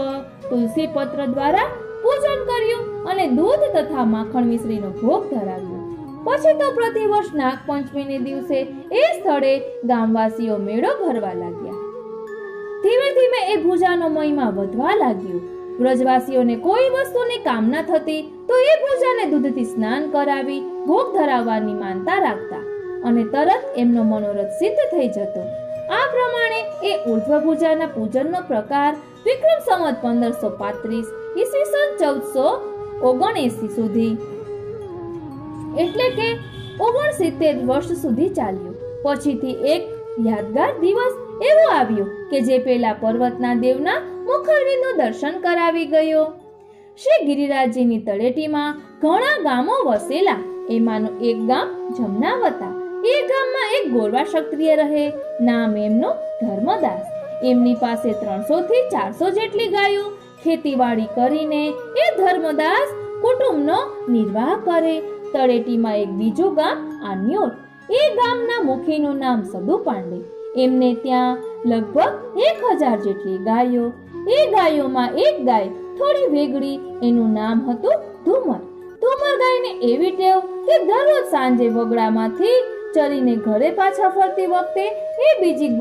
તુલસી પત્ર દ્વારા પૂજન કર્યું અને દૂધ તથા માખણ મિશ્રીનો ભોગ ધરાવ્યો. પછી તો પ્રતિવર્ષ નાગપંચમીને દિવસે એ સ્થળે ગામવાસીઓ મેળો ભરવા લાગ્યા. ધીમે ધીમે એ ભુજાનો મહિમા વધવા લાગ્યો. વ્રજવાસીઓને કોઈ વસ્તુની કામના થતી તો એ ભુજાને દૂધથી સ્નાન કરાવી ભોગ ધરાવવાની માનતા રાખતા અને તરત એમનો મનોરથ સિદ્ધ થઈ જતો. આ પ્રમાણે એ ઉર્ધ્વ ભુજાના પૂજનનો પ્રકાર વિક્રમ સંવત 1535 ઈસવીસન 1479 સુધી એટલે કે 69 વર્ષ સુધી ચાલ્યો. પછીથી એક યાદગાર દિવસ એવો આવ્યો કે જે પેલા પર્વતના દેવના મુખરવીનું દર્શન કરાવી ગયો. શ્રી ગિરિરાજજીની તળેટીમાં ઘણા ગામો વસેલા. એમાંનું એક ગામ જમનાવતા. એ ગામમાં એક ગોરવા ક્ષત્રિય રહે. નામ એમનું ધર્મદાસ. એમની પાસે 300 થી 400 જેટલી ગાયો. ખેતીવાડી કરીને એ ધર્મદાસ કુટુંબનો નિર્વાહ કરે. તળેટીમાં એક બીજું ગામ આન્યોર. એ ગામના મુખીનું નામ સદુ પાંડે. એમને ત્યાં લગભગ 1000 જેટલી ગાયો. એ ગાયોમાં એક ગાય થોડી વેગળી. એનું નામ હતું ધુમર. ધુમર ગાયને એવી ટેવ કે દરરોજ સાંજે વગડામાંથી ચરીને ઘરે પાછા ફરતી વખતે એ બીજી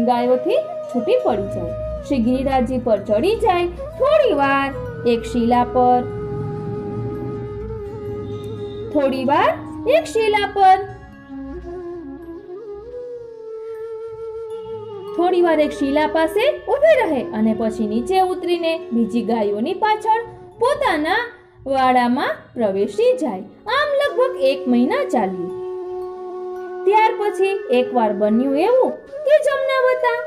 ગાયોથી છૂટી પડી જાય. શ્રી ગિરિરાજજી પર ચડી જાય. થોડી વાર એક શિલા પર પાસે ઊભી રહે અને પછી નીચે ઉતરીને બીજી ગાયોની પાછળ પોતાના વાડામાં પ્રવેશી જાય. આમ લગભગ 1 મહિના ચાલ્યું. ત્યાર પછી એકવાર બન્યું એવું કે જમનાવતા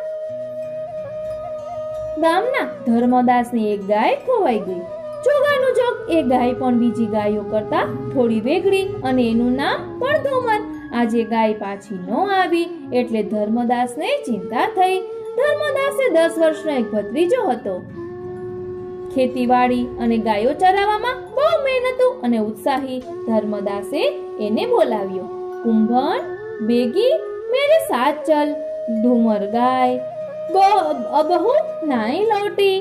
ગામના ધર્મદાસની એક ગાય ખોવાઈ ગઈ. જોગાનું જોગ એ ગાય પણ બીજી ગાયો કરતા થોડી વેગળી અને એનું નામ પણ ધુમર. આજે ગાય પાછી ન આવી એટલે ધર્મદાસને ચિંતા થઈ. ધર્મદાસે 10 વર્ષનો એક ભત્રીજો હતો. ખેતીવાડી અને ગાયો ચરાવવામાં બહુ મહેનતુ અને ઉત્સાહી. ધર્મદાસે એને બોલાવ્યો. કુંભણ, બેગી મેરે સાથ ચલ. ધુમર ગાય અબહુ નાઈ લौटी.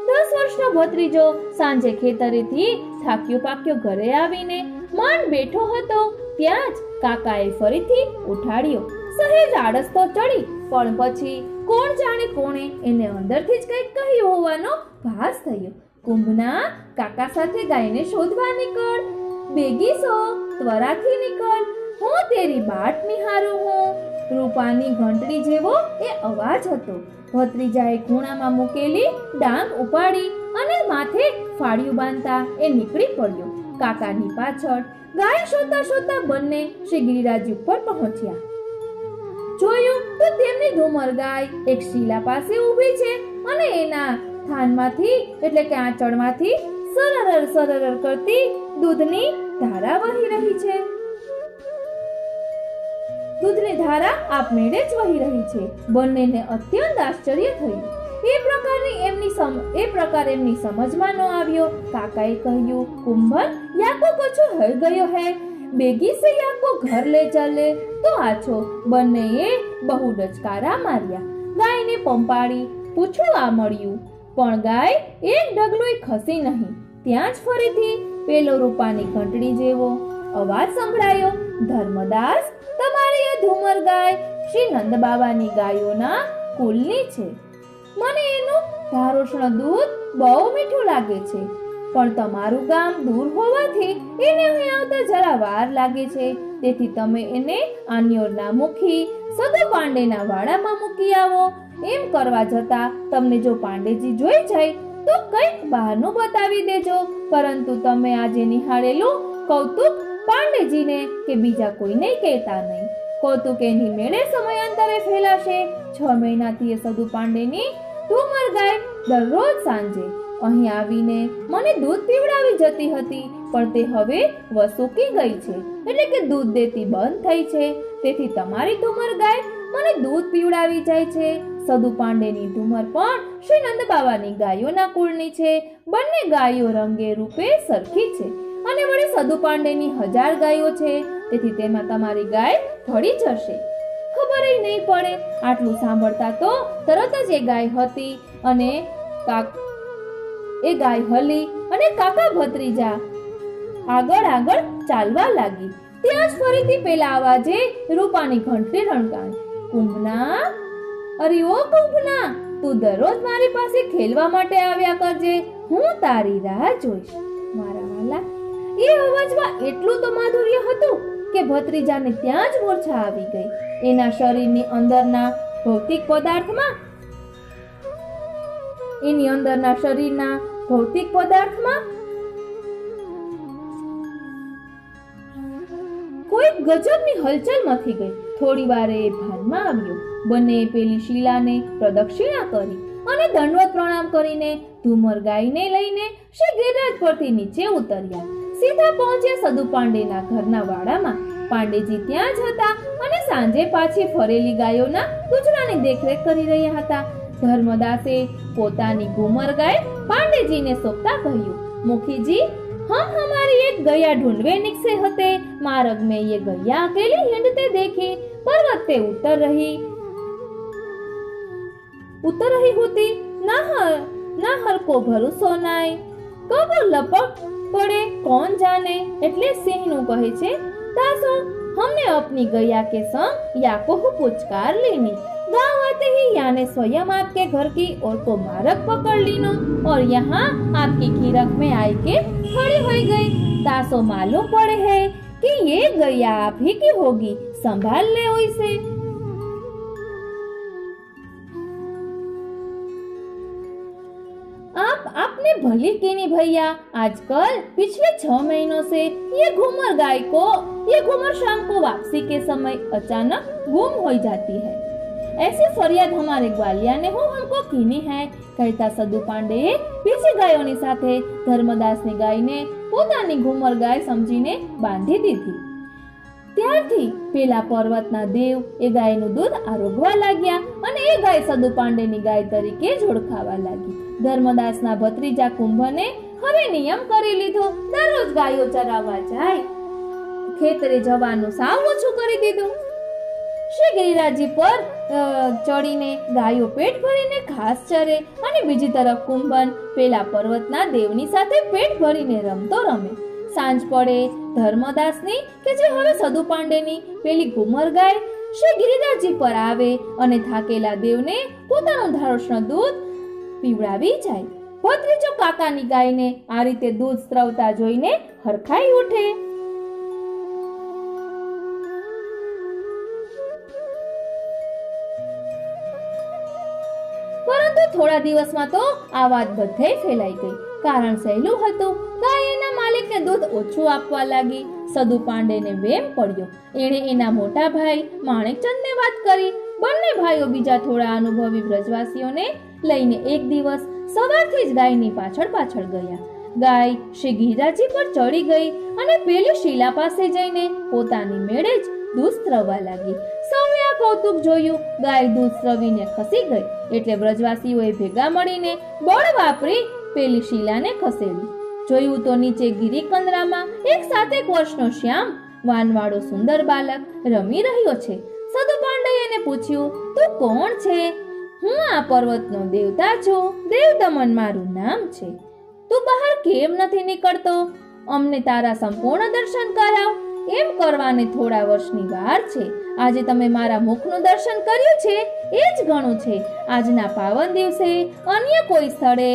10 વર્ષનો ભત્રીજો સાંજે ખેતરેથી થાક્યો પાક્યો ઘરે આવીને માંડ બેઠો હતો. ત્યાં જ કાકાએ ફરીથી ઉઠાડ્યો. સહેજ આળસ તો ચડી, પણ પછી કોણ જાણે કોણે એને અંદરથી જ કંઈક કહ્યું હોવાનો ભાસ થયો. કુંભના, કાકા સાથે ગાયને શોધવા નીકળ. બેગી સો, ત્વરાથી નીકળ. હું તેરી બાટ નિહારું હું. રૂપાની ઘંટડી જેવો એ અવાજ હતો. ભત્રીજાએ ખૂણામાં મૂકેલી ડાંગ ઉપાડી અને માથે ફાળિયું બાંધતા એ નીકળી પડ્યો. કાકાની પાછળ ગાય શોધતા શોધતા બંને શ્રી ગિરિરાજ ઉપર પહોંચ્યા. જોયું તો તેમની ધુમર ગાય એક શીલા પાસે ઊભી છે અને એના થાનમાંથી એટલે કે આંચળમાંથી સરરર સરરર કરતી દૂધની ધારા વહી રહી છે. દૂધની ધારા આપમેળે જ વહી રહી છે. બંનેને અત્યંત આશ્ચર્ય થયું. એ પ્રકાર એમની સમજમાં ન આવ્યો. કાકાએ કહ્યું, કુંભન, યાકો કછો હર ગયો હે. બેગી સે યાકો ઘર લે ચાલે. તો આછો. બંનેએ બહુ ડચકારા માર્યા. ગાયને પંપાળી પૂછવા મળ્યું, પણ ગાય એક ડગલુંય ખસી નહીં. ત્યાં જ ફરીથી પેલો રૂપાની ઘંટડી જેવો અવાજ સંભળાયો. ધર્મદાસ, તમારી એ ધુમર ગાય શ્રી નંદ બાબાની ગાયોના કુલની છે. મને એનું ધારોષ્ણ દૂધ બહુ મીઠું લાગે છે, પણ તમારું ગામ દૂર હોવાથી એને અહીં આવતા જરા વાર લાગે છે. તેથી તમે એને આન્યોરના મુખી સદુ પાંડેના વાડામાં મૂકી આવો. એમ કરવા જતા તમને જો પાંડેજી જોઈ જાય તો કંઈક બહારનું બતાવી દેજો. પરંતુ તમે આજે નિહાળેલું કૌતુક પાંડેજીને કે બીજા કોઈને કહેતા નહીં. કૌતુક એની મેળે સમયાંતરે ફેલાશે. 6 મહિનાથી એ સદુ પાંડેની ધુમર ગાય દરરોજ સાંજે અહીં આવીને મને દૂધ પીવડાવી જતી હતી, પણ તે હવે વસૂકી ગઈ છે, એટલે કે દૂધ દેતી બંધ થઈ છે. તેથી તમારી ધુમર ગાય મને દૂધ પીવડાવી જાય છે. સદુ પાંડેની ધુમર પણ શ્રી નંદ બાબાની ગાયોના કુળની છે. બંને ગાયો રંગે રૂપે સરખી છે અને વળી સદુ પાંડેની 1000 ગાયો છે. તેથી તેમાં તમારી ગાય ભળી જશે, ખબર નહીં પડે. આટલું સાંભળતા તો તરત જ એ ગાય હતી અને હલી અને કાકા ભત્રીજા આગળ આગળ ચાલવા લાગી. ત્યાં જ ફરીથી પેલા અવાજે રૂપાની ઘંટડી રણકાણી. કુંભના, અરે ઓ કુંભના, તું દરરોજ મારી પાસે ખેલવા માટે આવ્યા કરજે. હું તારી રાહ જોઈશ. મારા વાલા, એ અવાજમાં એટલું તો માધુર્ય હતું કે ભત્રીજાને ત્યાં જ મૂર્છા આવી ગઈ. એના શરીરની અંદરના ભૌતિક પદાર્થમાં કોઈ ગજબની હલચલ મથી ગઈ. થોડી વારે એ ભાનમાં આવ્યો. બંને પેલી શીલાને પ્રદક્ષિણા કરી અને દંડવત પ્રણામ કરીને ધુમર ગાયને લઈને શ્રી ગિરિરાજ પરથી નીચે ઉતર્યા. સીધા પહોંચ્યા સદુ પાંડેના ઘરના વાડામાં. પાંડેજી ત્યાં જ હતા અને સાંજે પાછી ફરેલી ગાયોના કૂતરાની દેખરેખ કરી રહ્યા હતા. ધર્મદાસે પોતાની ઘુમર ગાય પાંडेजी ने सोपता कहूं, मुखी जी हम हमारी एक गैया ढूंढवे निकसे हते, मार्ग में ये गैया अकेली हिंडते देखी, पर्वत पे उतर रही होती, नाहर को भरोસો नाय, कब लपक पड़े कौन जाने. એટલે સિંહનું કહે છે, दासो हमने अपनी गैया के संग या को पुचकार लेनी, गाँव आते ही याने स्वयं आपके घर की ओर को मार्ग पकड़ लीनो और यहाँ आपकी खीरक में आई के खड़ी हो गई. दासो मालूम पड़े है कि ये गैया आप ही की होगी, संभाल ले इसे. आपने भली की नहीं भैया, आजकल पिछले 6 महीनों से ये घूमर शाम को वापसी के समय अचानक गुम हो जाती है. ऐसी फरियाद हमारे ग्वालिया ने हमको कीनी है, कहता सदु पांडे बीजी गायोनी साथे धर्मदासनी गायने પોતાની ઘુમર ગાય સમજીને બાંધી દીધી. ત્યારથી પેલા પર્વતના દેવ એ ગાયનું દૂધ આરોગવા લાગ્યા અને એ ગાય સદુ પાંડેની ગાય તરીકે જ ઓળખાવા લાગી. ધર્મદાસના ભત્રીજા કુંભને હવે નિયમ કરી લીધો, દરરોજ ગાયો ચરાવવા જાય, ખેતરે જવાનું સાવ ઓછું કરી દીધું. શ્રી ગિરિરાજજી પર ચડીને ગાયો પેટ ભરીને ઘાસ ચરે અને બીજી તરફ કુંભન પેલા પર્વતના દેવની સાથે પેટ ભરીને રમતો રમે. સાંજ પડે ધર્મદાસની કે જે હવે સદુ પાંડેની પેલી ઘુમર ગાય શ્રી ગિરિરાજજી પર આવે અને થાકેલા દેવને પોતાનું ધારોષ્ણ દૂધ પીવડાવી જાય. ભત્રીજો કાકાની ગાયને આ રીતે દૂધ સ્ત્રવતા જોઈને હરખાઈ ઉઠે. પરંતુ થોડા દિવસમાં તો આ વાત બધે ફેલાઈ ગઈ. કારણ સહેલું હતું, ગાય એના માલિકને દૂધ ઓછું આપવા લાગી. સદુ પાંડેને વેમ પડ્યો. એણે એના મોટા ભાઈ માણેકચંદને વાત કરી. બંને ભાઈઓ બીજા થોડા અનુભવી બ્રજવાસીઓને લઈને એક દિવસ સવારથી જ ગાયની પાછળ ગયા. ગાય શ્રી ગિરિરાજજી પર ચડી ગઈ અને પેલી શીલા પાસે જઈને પોતાની મેળે જ દૂધ સ્ત્રવવા લાગી. સૌએ આ કૌતુક જોયું. ગાય દૂધ સ્ત્રવીને ખસી ગઈ એટલે બ્રજવાસીઓએ ભેગા મળીને બળ વાપરી પેલી શીલાને ખસેડી. જોયું તો નીચે ગિરિકંદરામાં એક 7 વર્ષનો શ્યામ વાનવાળો સુંદર બાલક રમી રહ્યો છે. સદુ પાંડેયને પૂછ્યું, તું કોણ છે? હું આ પર્વતનો દેવતા છું, દેવદમન મારું નામ છે. તું બહાર કેમ નથી નીકળતો? અમને તારા સંપૂર્ણ દર્શન કરાવ. એમ કરવાને થોડા વર્ષની વાર છે. આજે તમે મારા મુખનું દર્શન કર્યું છે એ જ ઘણું છે. આજના પાવન દિવસે અન્ય કોઈ સ્થળે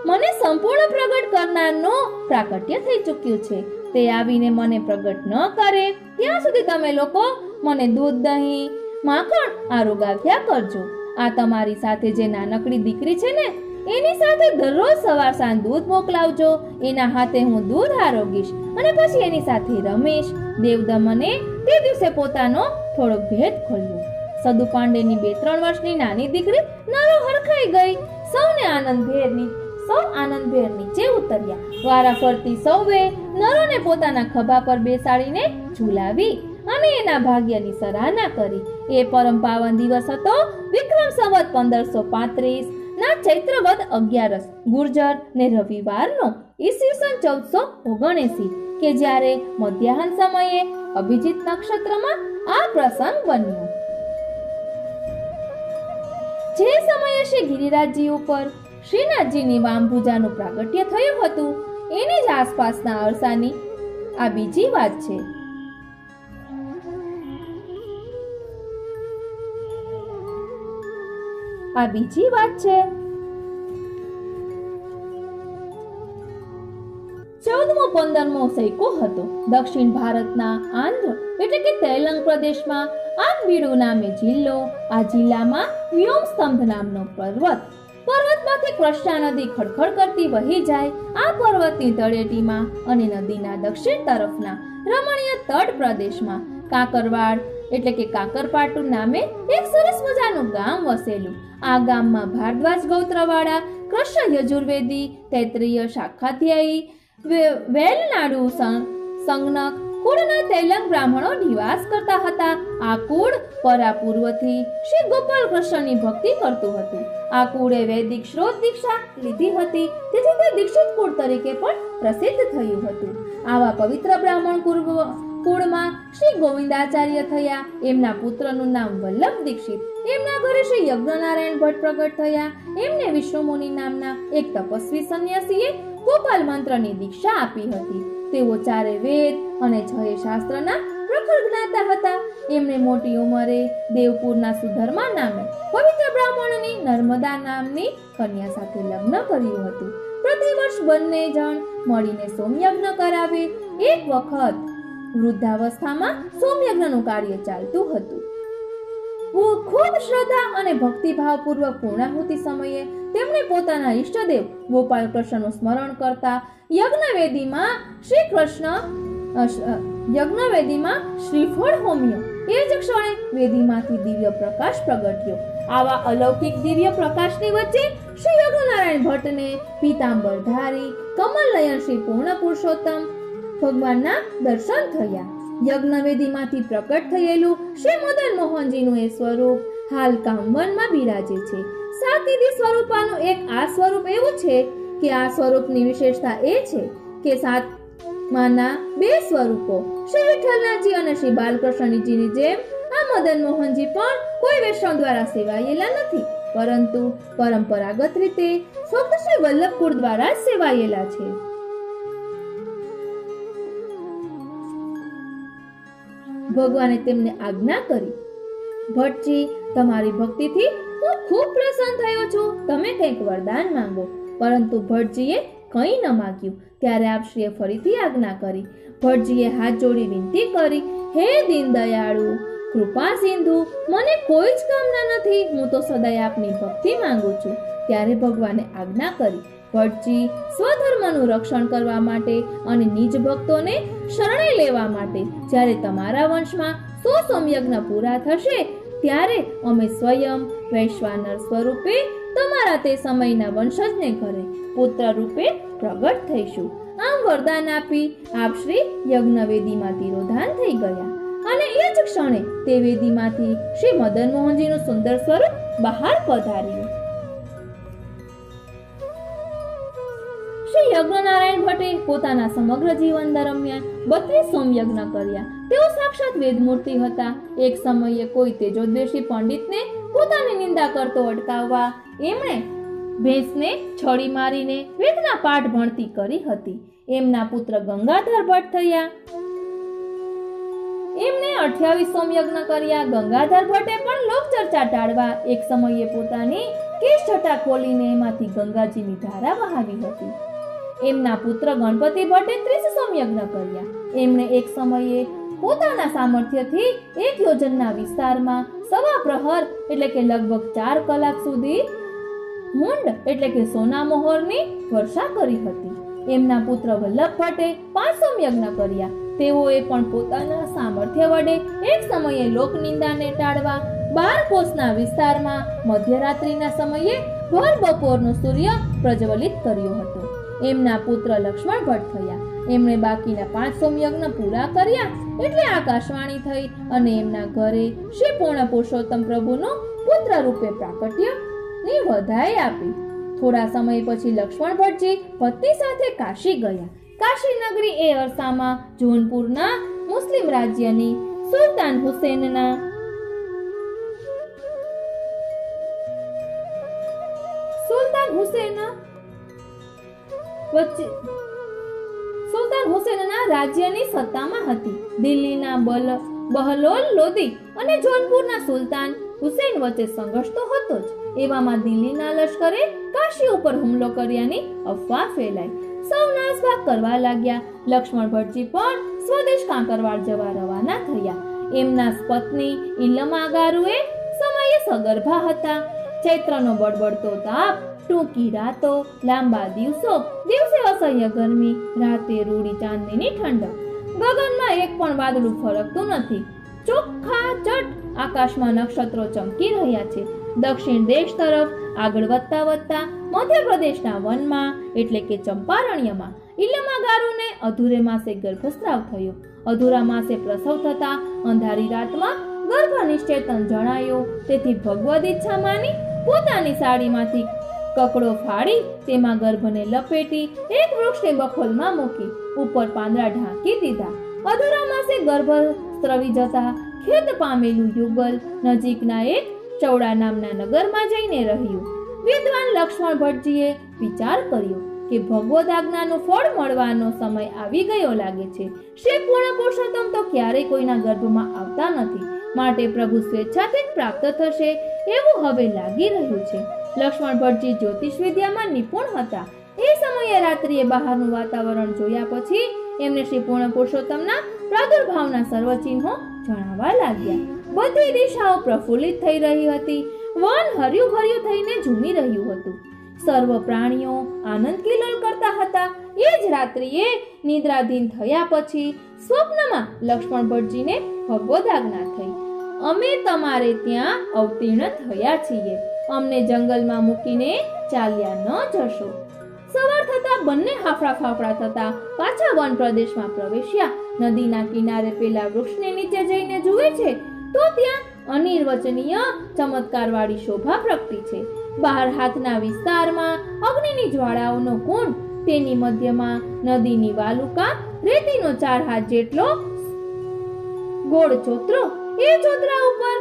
મને સંપૂર્ણ પ્રગટ કરનારનો પ્રાકટ્ય થઈ ચૂક્યું છે. તે આવીને મને પ્રગટ ન કરે ત્યાં સુધી તમે લોકો મને દૂધ, દહીં, માખણ આરોગાવ્યા કરજો. આ તમારી સાથે જે નાનકડી દીકરી છે ને, એની સાથે દરરોજ સવાર સાંજ દૂધ મોકલાવજો. એના હાથે હું દૂધ આરોગીશ અને પછી એની સાથે રમીશ. દેવદમને તે દિવસે પોતાનો થોડોક ભેદ ખોલ્યો. સદુ પાંડેની 2-3 વર્ષની નાની દીકરી નરો હરખાઈ ગઈ. સૌ આનંદભેર નીચે ઉતર્યા. વારા ફરતી સૌએ નરોને પોતાના ખભા પર બેસાડીને ઝુલાવી અને એના ભાગ્યની સરાહના કરી. એ પરમ પાવન દિવસ હતો વિક્રમ સંવત 1535 ના ચૈત્રવદ 11 ગુર્જર ને રવિવારનો ઈસવીસન 1479 કે જ્યારે મધ્યાહન સમયે અભિજીત નક્ષત્રમાં આ પ્રસંગ બન્યો. જે સમયે શ્રી ગિરિરાજજી ઉપર શ્રીનાથજીની વામભુજાનું પ્રાગટ્ય થયું હતું એની જ આસપાસના અરસાની આ બીજી વાત છે. આ બીજી વાત છે. 14મો-15મો સૈકો હતો. દક્ષિણ ભારતના આંધ્ર એટલે કે તેલંગ પ્રદેશમાં આંબીડુ નામે જિલ્લો. આ જિલ્લામાં વ્યોમ સ્તંભ નામનો પર્વત પર્વતમાંથી કૃષ્ણા નદી ખડખડ કરતી વહી જાય. આ પર્વતની તળેટીમાં અને નદીના દક્ષિણ તરફના રમણીય તટ પ્રદેશમાં કાકરવાડ એટલે કે કાકરપાટુ નામે એક સરસ મજાનું ગામ વસેલું. આ ગામમાં ભારદ્વાજ ગોત્રવાળા કૃષ્ણ યજુર્વેદી, તૈત્રીય શાખાધ્યાયી, વેલનાડુ સંગનક કુળના તેલંગ બ્રાહ્મણો નિવાસ કરતા હતા. આ કુળ પરા પૂર્વથી શ્રી ગોપાલ કૃષ્ણની ભક્તિ કરતું હતું. આ કુળે વૈદિક શ્રોત દીક્ષા લીધી હતી, તેથી તે દીક્ષિત કુળ તરીકે પણ પ્રસિદ્ધ થયું હતું. આવા પવિત્ર બ્રાહ્મણ કુળમાં શ્રી ગોવિંદાચાર્ય થયા. એમના પુત્રનું નામ વલ્લભ દીક્ષિત. એમના ઘરે શ્રી યજ્ઞનારાયણ ભટ્ટ પ્રગટ થયા. એમને વિષ્ણુ મુનિ નામના એક તપસ્વી સંન્યાસીએ ગોપાલ મંત્રની દીક્ષા આપી હતી. તેઓ ચારે વેદ અને 6 શાસ્ત્રના પ્રખર જ્ઞાતા હતા. એમણે મોટી ઉંમરે દેવપુરના સુધર્મા નામે પવિત્ર બ્રાહ્મણની નર્મદા નામની કન્યા સાથે લગ્ન કર્યું હતું. પ્રતિવર્ષ બંને જણ મળીને સોમયજ્ઞ કરાવે. એક વખત વૃદ્ધાવસ્થામાં સોમયજ્ઞનું કાર્ય ચાલતું હતું. ખૂબ શ્રદ્ધા અને ભક્તિભાવપૂર્વક પૂર્ણાહુતિ સમયે તેમણે પોતાના ઈષ્ટદેવ ગોપાલ કૃષ્ણનું સ્મરણ કરતા યજ્ઞવેદીમાં શ્રીફળ હોમ્યો. એ જ ક્ષણે વેદીમાંથી દિવ્ય પ્રકાશ પ્રગટ્યો. આવા અલૌકિક દિવ્ય પ્રકાશની વચ્ચે શ્રી યજ્ઞનારાયણ ભટ્ટને પીતાંબરધારી કમલનયન શ્રી પૂર્ણ પુરુષોત્તમ ભગવાનના દર્શન થયા. યજ્ઞવેદીમાંથી પ્રકટ થયેલું શ્રી મદન મોહનજીનું એ સ્વરૂપ હાલ કામવનમાં બિરાજે છે. સાતીદી સ્વરૂપાનું એક આ સ્વરૂપ એવું છે કે આ સ્વરૂપની વિશેષતા એ છે કે સાતમાના 2 સ્વરૂપો શ્રી વિઠ્ઠલનાથજી અને શ્રી બાલકૃષ્ણજીની જેમ આ મદન મોહનજી પણ કોઈ વૈષ્ણવ દ્વારા સેવાયેલા નથી, પરંતુ પરંપરાગત રીતે ફક્ત શ્રી વલ્લભ કુળ દ્વારા જ સેવાયેલા છે. ભગવાને તેમને આજ્ઞા કરી, ભટ્ટજી, તમારી ભક્તિથી હું ખૂબ પ્રસન્ન થયો છું. તમે કંઈક વરદાન માંગો. પરંતુ ભટ્ટજીએ કંઈ ન માંગ્યું. ત્યારે આપશ્રીએ ફરીથી આજ્ઞા કરી. ભટ્ટજીએ હાથ જોડી વિનંતી કરી, હે દીન દયાળુ, કૃપા સિંધુ, મને કોઈ જ કામના નથી. હું તો સદાય આપની ભક્તિ માંગુ છું. ત્યારે ભગવાને આજ્ઞા કરી, ભટ્ટજી, સ્વધર્મનું રક્ષણ કરવા માટે અને નિજ ભક્તોને શરણે લેવા માટે જ્યારે તમારા વંશમાં 100 સોમયજ્ઞ પૂરા થશે ત્યારે અમે સ્વયં વૈશ્વાનર સ્વરૂપે તમારા તે સમયના વંશજને ઘરે પુત્ર રૂપે પ્રગટ થઈશું. આમ વરદાન આપી આપ શ્રી યજ્ઞવેદીમાં તિરોધાન થઈ ગયા અને એ જ ક્ષણે તે વેદીમાંથી શ્રી મદન મોહનજીનું સુંદર સ્વરૂપ બહાર પધાર્યું. શ્રી યજ્ઞનારાયણ ભટ્ટે પોતાના સમગ્ર જીવન દરમિયાન 32 સોમયજ્ઞ કર્યા. તેઓ સાક્ષાત વેદમૂર્તિ હતા. એક સમયે કોઈ તેજોદ્વેષી પંડિતને પોતાની નિંદા કરતો અટકાવવા એમણે ભેંસને છડી મારીને વેદના પાઠ ભણતી કરી હતી. એમના પુત્ર ગંગાધર ભટ્ટ થયા. એમણે 28 સોમયજ્ઞ કર્યા. ગંગાધર ભટ્ટે પણ લોકચર્ચા ટાળવા એક સમયે પોતાની કેશ છટા ખોલીને એમાંથી ગંગાજીની ધારા વહાવી હતી. એમના પુત્ર ગણપતિ ભટ્ટે 30 સોમયજ્ઞ કર્યા. એમણે એક સમયે પોતાના સામર્થ્યથી 1 યોજનના વિસ્તારમાં સવા પ્રહર એટલે કે લગભગ 4 કલાક સુધી મુંડ એટલે કે સોના મોહરની વર્ષા કરી હતી. એમના પુત્ર વલ્લભ ભટ્ટે 5 સોમયજ્ઞ કર્યા. તેઓએ પણ પોતાના સામર્થ્ય વડે એક સમયે લોકનિંદાને ટાળવા 12 કોસના વિસ્તારમાં મધ્યરાત્રિના સમયે ભર બપોરનો સૂર્ય પ્રજ્વલિત કર્યો હતો. એમના પુત્ર લક્ષ્મણ ભટ્ટ થયા. એમણે બાકીના 5 સોમયજ્ઞ પૂરા કર્યા એટલે આકાશવાણી થઈ અને એમના ઘરે શ્રી પૂર્ણ પુરુષોત્તમ પ્રભુનું પુત્ર રૂપે પ્રાકટ્યની વધાઈ આપી. થોડા સમય પછી લક્ષ્મણ ભટ્ટજી પત્ની સાથે કાશી ગયા. કાશી નગરી એ અરસામાં જોનપુરના મુસ્લિમ રાજ્યની સુલતાન હુસેનના રાજ્યની સત્તામાં હતી. દિલ્હીના બહલોલ લોદી અને જોનપુરના સુલતાન હુસેન વચ્ચે સંઘર્ષ તો હતો જ. એવામાં દિલ્હીના લશ્કરે કાશી ઉપર હુમલો કર્યાની અફવા ફેલાઈ. સૌ નાસભાગ કરવા લાગ્યા. લક્ષ્મણ ભટ્ટજી પણ સ્વદેશ કાંકરવાડ જવા રવાના થયા. એમના પત્ની ઇલમા ગારુએ સમયે સગર્ભા હતા. ચૈત્રનો બળબડતો તાપ ટૂંકી રાતો, લાંબા દિવસો, દિવસે અસહ્ય ગરમી, રાતે રૂડી ચાંદનીની ઠંડક. ગગનમાં એક પણ વાદળું ફરકતું નથી. ચોખ્ખા ચટ આકાશમાં નક્ષત્રો ચમકી રહ્યા છે. દક્ષિણ દેશ તરફ આગળ વધતા વધતા મધ્યપ્રદેશના વનમાં એટલે કે ચંપારણ્યમાં ઇલમાગારુને અધૂરે માસે ગર્ભસ્રાવ થયો. અધૂરા માસે પ્રસવ થતા અંધારી રાતમાં ગર્ભ નિશ્ચેતન જણાયો. તેથી ભગવદ ઈચ્છા માની પોતાની સાડીમાંથી કકડો ફાડી તેમાં ગર્ભને લપેટી એક વૃક્ષની બખોલમાં મૂકી ઉપર પાંદડા ઢાંકી દીધા. અધૂરા માસે ગર્ભ સ્ત્રવી જતા ખેદ પામેલું યુગલ નજીકના એક ચૌડા નામના નગરમાં જઈને રહ્યું. વિદ્વાન લક્ષ્મણ ભટ્ટજીએ વિચાર કર્યો કે ભગવદ આજ્ઞાનું ફળ મળવાનો સમય આવી ગયો લાગે છે. શ્રી પૂર્ણ પુરુષોત્તમ તો ક્યારેય કોઈના ગર્ભમાં આવતા નથી, માટે પ્રભુ સ્વેચ્છાથી જ પ્રાપ્ત થશે એવું હવે લાગી રહ્યું છે. લક્ષ્મણ ભટ્ટજી જ્યોતિષ વિદ્યામાં નિપુણ હતા. એ સમયે રાત્રિએ બહારનું વાતાવરણ જોયા પછી એમને શ્રી પૂર્ણ પુરુષોત્તમના પ્રાદુર્ભાવના સર્વ ચિહ્નો જણાવવા લાગ્યા. બધી દિશાઓ પ્રફુલ્લિત થઈ રહી હતી. વન હર્યું ભર્યું થઈને ઝૂમી રહ્યું હતું. સર્વ પ્રાણીઓ આનંદ કિલોલ કરતા હતા. એ જ રાત્રિએ નિદ્રાધીન થયા પછી સ્વપ્નમાં લક્ષ્મણ ભટ્ટજીને ભગવદ આજ્ઞા થઈ, અમે તમારે ત્યાં અવતીર્ણ થયા છીએ, અમને જંગલમાં મૂકીને ચાલ્યા ન જશો. સવાર થતા બંને હાફડા ફાફડા થતા પાછા વન પ્રદેશમાં પ્રવેશ્યા. નદીના કિનારે પેલા વૃક્ષને નીચે જઈને જુએ છે તો ત્યાં અનિર્વચનીય ચમત્કારવાળી શોભા પ્રગટી છે. બહાર હાથના વિસ્તારમાં અગ્નિની જ્વાળાઓનો કુંડ, તેની મધ્યમાં નદીની વાલુકા, રેતીનો 4 હાથ જેટલો ગોળ ચોતરો, એ ચોતરા ઉપર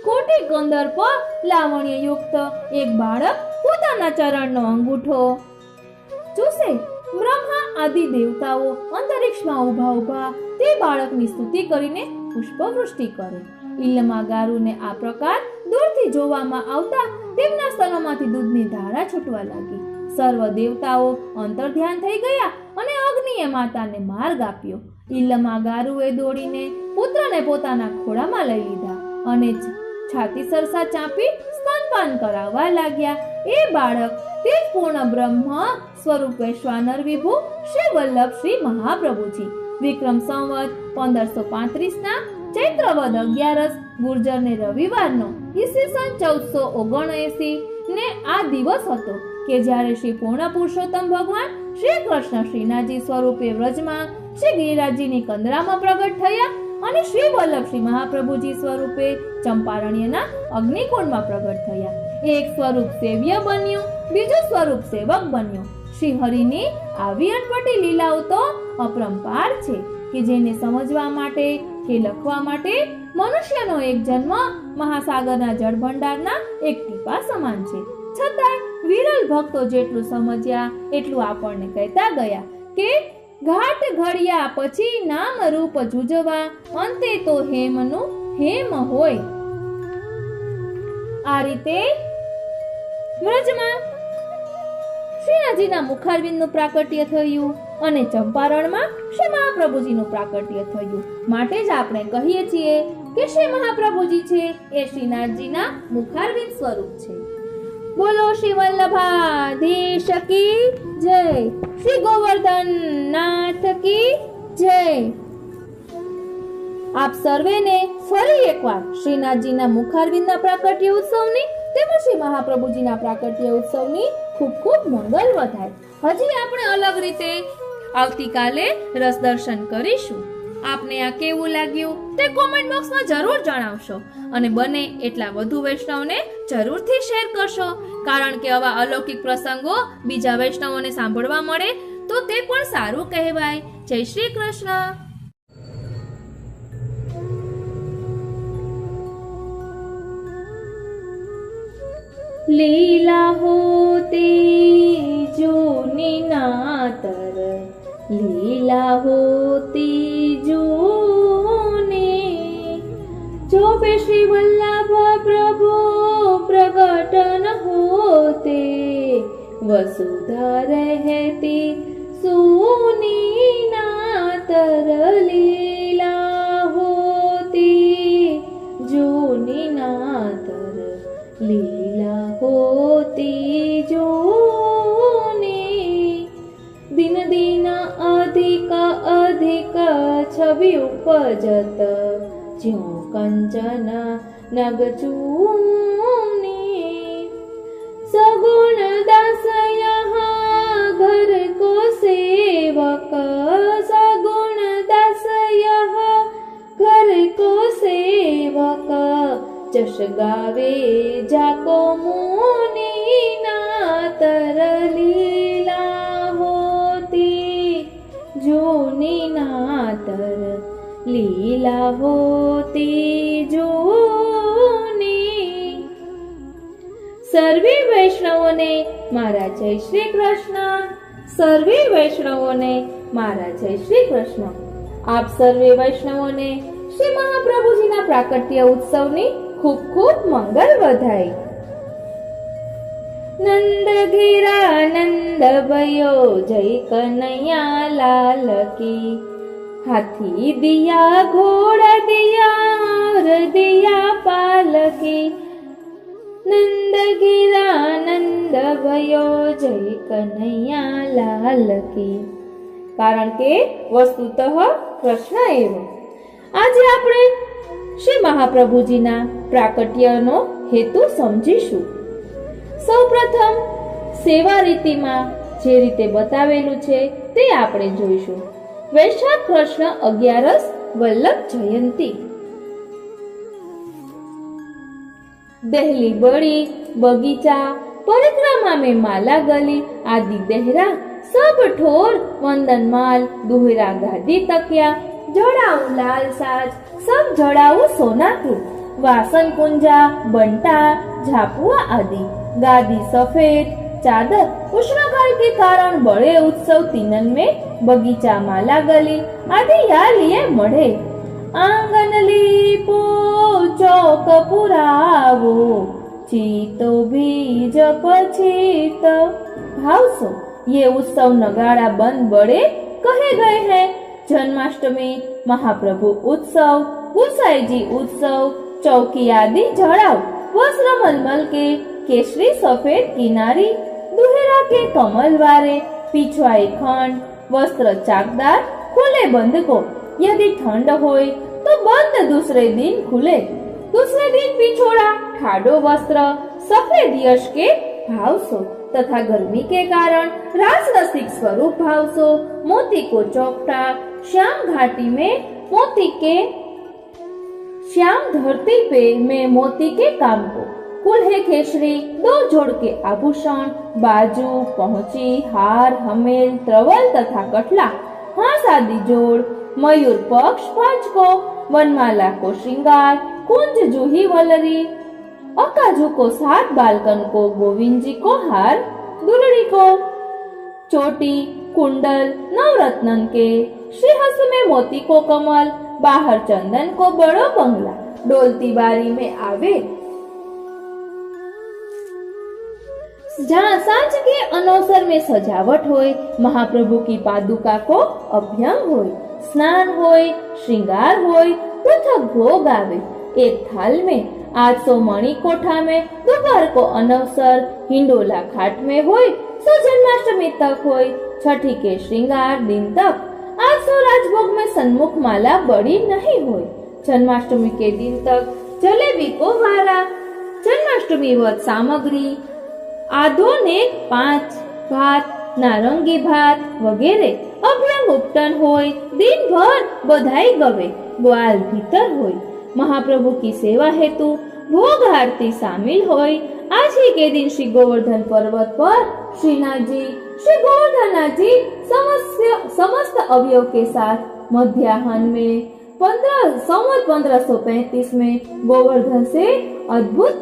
કોટી કંદર પર લાવણ્યયુક્ત એક બાળક પોતાના ચરણનો અંગૂઠો ચૂસે. બ્રહ્મા આદિ દેવતાઓ અંતરિક્ષમાં ઊભા ઊભા તે બાળકની સ્તુતિ કરીને પુષ્પવૃષ્ટિ કરે. ઇલમાગારુને આ પ્રકાર દૂરથી જોવામાં આવતા તેમના સ્તનોમાંથી દૂધની ધારા છૂટવા લાગી. સર્વ દેવતાઓ અંતર્ધ્યાન થઈ ગયા અને અગ્નિએ માતાને માર્ગ આપ્યો. ઇલમાગારુએ દોડીને પુત્રને પોતાના ખોળામાં લઈ લીધા અને છાતી સરસા ચાંપી સ્તનપાન કરાવવા લાગ્યા. એ બાળક તે જ પૂર્ણ બ્રહ્મ સ્વરૂપ વૈશ્વાનર વિભુ શ્રી વલ્લભ શ્રી મહાપ્રભુજી. વિક્રમ સંવત 1535 ના ચૈત્રવદ 11 ગુર્જરને રવિવારનો ઈસવીસન 1479 ને આ દિવસ હતો કે જ્યારે શ્રી પૂર્ણ પુરુષોત્તમ ભગવાન શ્રી કૃષ્ણ શ્રીનાથજી સ્વરૂપે વ્રજમાં શ્રી ગિરિરાજજીની કંદરામાં પ્રગટ થયા અને શ્રી વલ્લભ શ્રી મહાપ્રભુજી સ્વરૂપે ચંપારણ્યના અગ્નિકુંડમાં પ્રગટ થયા. એક સ્વરૂપ સેવ્ય બન્યું, બીજું સ્વરૂપ સેવક બન્યું. શ્રી હરિની આવી અટપટી લીલાઓ તો અપરંપાર છે કે જેને સમજવા માટે કે લખવા માટે મનુષ્યનો એક જન્મ મહાસાગરના જળભંડારના એક ટીપા સમાન છે. છતાંય વિરલ ભક્તો જેટલું સમજ્યા એટલું આપણને કહેતા ગયા કે ઘાટ ઘડિયા પછી નામ રૂપ જુજવા, અંતે તો હેમનું હેમ હોય. આ રીતે વ્રજમાં શ્રીનાથજીના મુખારવિંદનું પ્રાકટ્ય થયું અને ચંપારણમાં શ્રી મહાપ્રભુજીનું પ્રાકટ્ય થયું. માટે જ આપણે કહીએ છીએ કે શ્રી મહાપ્રભુજી છે એ શ્રીનાથજીના મુખારવિંદ સ્વરૂપ છે. બોલો શ્રી વલ્લભાધીશ કી જય, શ્રી ગોવર્ધન નાથ કી જય. આપ સર્વેને ફરી એકવાર શ્રીનાથજીના મુખારવિંદના પ્રાકટ્ય ઉત્સવની તેમજ શ્રી મહાપ્રભુજીના પ્રાકટ્ય ઉત્સવની ખૂબ ખૂબ મંગલ વધાય. હજી આપણે અલગ રીતે આવતીકાલે રસ દર્શન કરીશું. આપને આ કેવું લાગ્યું તે કોમેન્ટ બોક્સમાં જરૂર જણાવશો અને બને એટલા વધુ વૈષ્ણવને જરૂરથી શેર કરશો, કારણ કે આવા અલૌકિક પ્રસંગો બીજા વૈષ્ણવોને સાંભળવા મળે તો તે પણ સારું કહેવાય. જય શ્રી કૃષ્ણ. લીલા હોતી જો નિનાતર, લીલા હોતી જો ને जो पे श्री वल्लभ प्रभु प्रगट न होते, वसुधा रहती सुनी नातर लीला होती, जो निनातर लीला होती जो छवि उपजत ज्यों कंचन नगचूनी। सगुण दास यहाँ घर को सेवक, सगुण दास यहाँ घर को सेवक। जश गावे जाको मुनि नातर लीला होती, जूनी नातर लीला होती जूनी। सर्वे वैष्णवोने मारा जय श्री कृष्ण, सर्वे वैष्णवोने मारा जय श्री कृष्ण। आप सर्वे वैष्णवोने श्री महाप्रभुजीना प्राकट्य उत्सवनी खूब खूब मंगल बधाई। नंद घेरा नंद भयो जय कन्हैया लाल की। हाथी दिया घोड़ा दिया और दिया पालकी। नंद घेरा नंद भयो जय कन्हैया लाल की। कारण के वस्तुतः कृष्ण एवं। आज આપણે શ્રી મહાપ્રભુજીના પ્રાકટ્યનો હેતુ સમજીશું। સૌપ્રથમ સેવા રીતિમાં જે રીતે બતાવેલું છે તે આપણે જોઈશું। વૈશાખ કૃષ્ણ 11 વલ્લભ જયંતી। दहली बड़ी बगीचा परिक्रमा में माला गली आदि देहरा सब ठोर वंदन माल दुहरा गादी तकिया जड़ाऊ लाल साज सब जड़ाऊ सोना के वासन कुंजा बंटा झापुआ आदि गादी सफेद चादर उष्णकाल के कारण बड़े उत्सव तीनन में बगीचा माला गली आदि या लिए मढ़े। आंगन लीपो चौक पुरावो चीतो बीज पछीत भावसो। ये उत्सव नगाड़ा बंद बड़े कहे गए हैं। जन्माष्टमी महाप्रभु उत्सव गुसाई जी उत्सव चौकी आदि जड़ाओ वस्त्र मलमल के केसरी सफेद किनारी दुहेरा के कमल वारे पिछवाई खंड वस्त्र चाकदार खुले बंद को। यदि ठंड होए तो बंद दूसरे दिन खुले, दूसरे दिन पिछोड़ा ठाडो वस्त्र सफेद यश के भावसो तथा गर्मी के कारण राजरसिक स्वरूप भावसो। मोती को चौकटा श्याम घाटी में मोती के श्याम धरती पे में मोती के काम को कुल्हे केसरी दो जोड़ के आभूषण बाजू पहुंची हार हमेल त्रवल तथा कटला हाथ आदि जोड़ मयूर पक्ष पांच को वनमाला को श्रृंगार कुंज जूही वलरी अकाजू को 7 बालकन को गोविंद जी को हार दुलड़ी को चोटी कुंडल नवरत्नन के श्रीहस्त में मोती को कमल बाहर चंदन को बड़ो बंगला डोलती बारी में आवे। जहाँ सांझ के अनवसर में सजावट होए महाप्रभु की पादुका को अभ्यंग होए स्नान होए श्रृंगार होए पृथक भोग आवे। एक थाल में 800 मणि कोठा में दोपहर को अनवसर हिंडोला खाट में होए सो जन्माष्टमी तक होए छठी के श्रृंगार दिन तक 800 राजभोग में सन्मुख माला बड़ी नहीं होए। जन्माष्टमी के दिन तक जलेबी को वारा जन्माष्टमी वत सामग्री आधुनिक 5 भात नारंगी भात वगैरह अभ्यंग उपटन होय दिन भर बधाई गवे ग्वाल भीतर होय। महाप्रभु की सेवा हेतु भोग आरती शामिल होय। आज ही के दिन श्री गोवर्धन पर्वत पर श्रीनाथ जी श्री गोवर्धननाथ जी समस्त अवयव के साथ मध्याह्न में 1535 में गोवर्धन से उद्भूत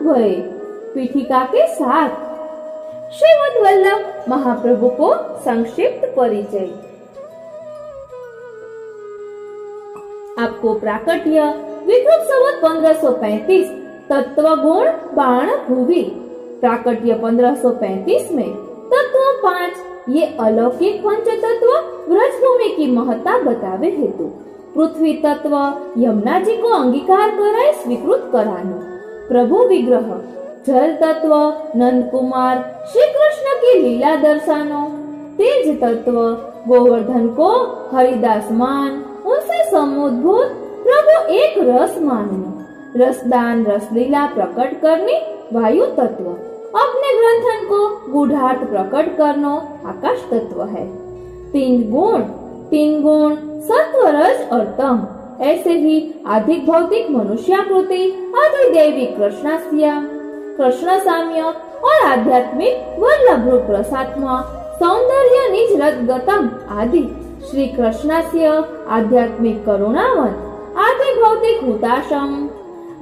भये पीठिका के साथ। श्रीमद वल्लभ महाप्रभु को संक्षिप्त परिचय। आपको प्राकट्य विक्रम संवत 1535 तत्व गुण बाण भूवि प्राकट्य 1535 में तत्व 5 ये अलौकिक पंच तत्व ब्रजभूमि की महत्ता बतावे हेतु पृथ्वी तत्व यमुना जी को अंगीकार कराए स्वीकृत करानो प्रभु विग्रह जल तत्व नंद कुमार श्री कृष्ण की लीला दर्शानो तेज तत्व गोवर्धन को हरिदास मान, उनसे समुद्भूत प्रभु एक रस मानने, रसदान रसलीला प्रकट करनी वायु तत्व, अपने ग्रंथन को गूढ़ार्थ प्रकट करनो आकाश तत्व है। तीन गुण सत्व रज और तम, ऐसे ही आधिक भौतिक मनुष्याकृति, अधिदेवी कृष्ण साम्य और आध्यात्मिक वल्लभ रूप रसात्मा सौंदर्य निज रतगतम आदि श्री कृष्णस्य आध्यात्मिक करुणावन, आदि भौतिक हुताशम,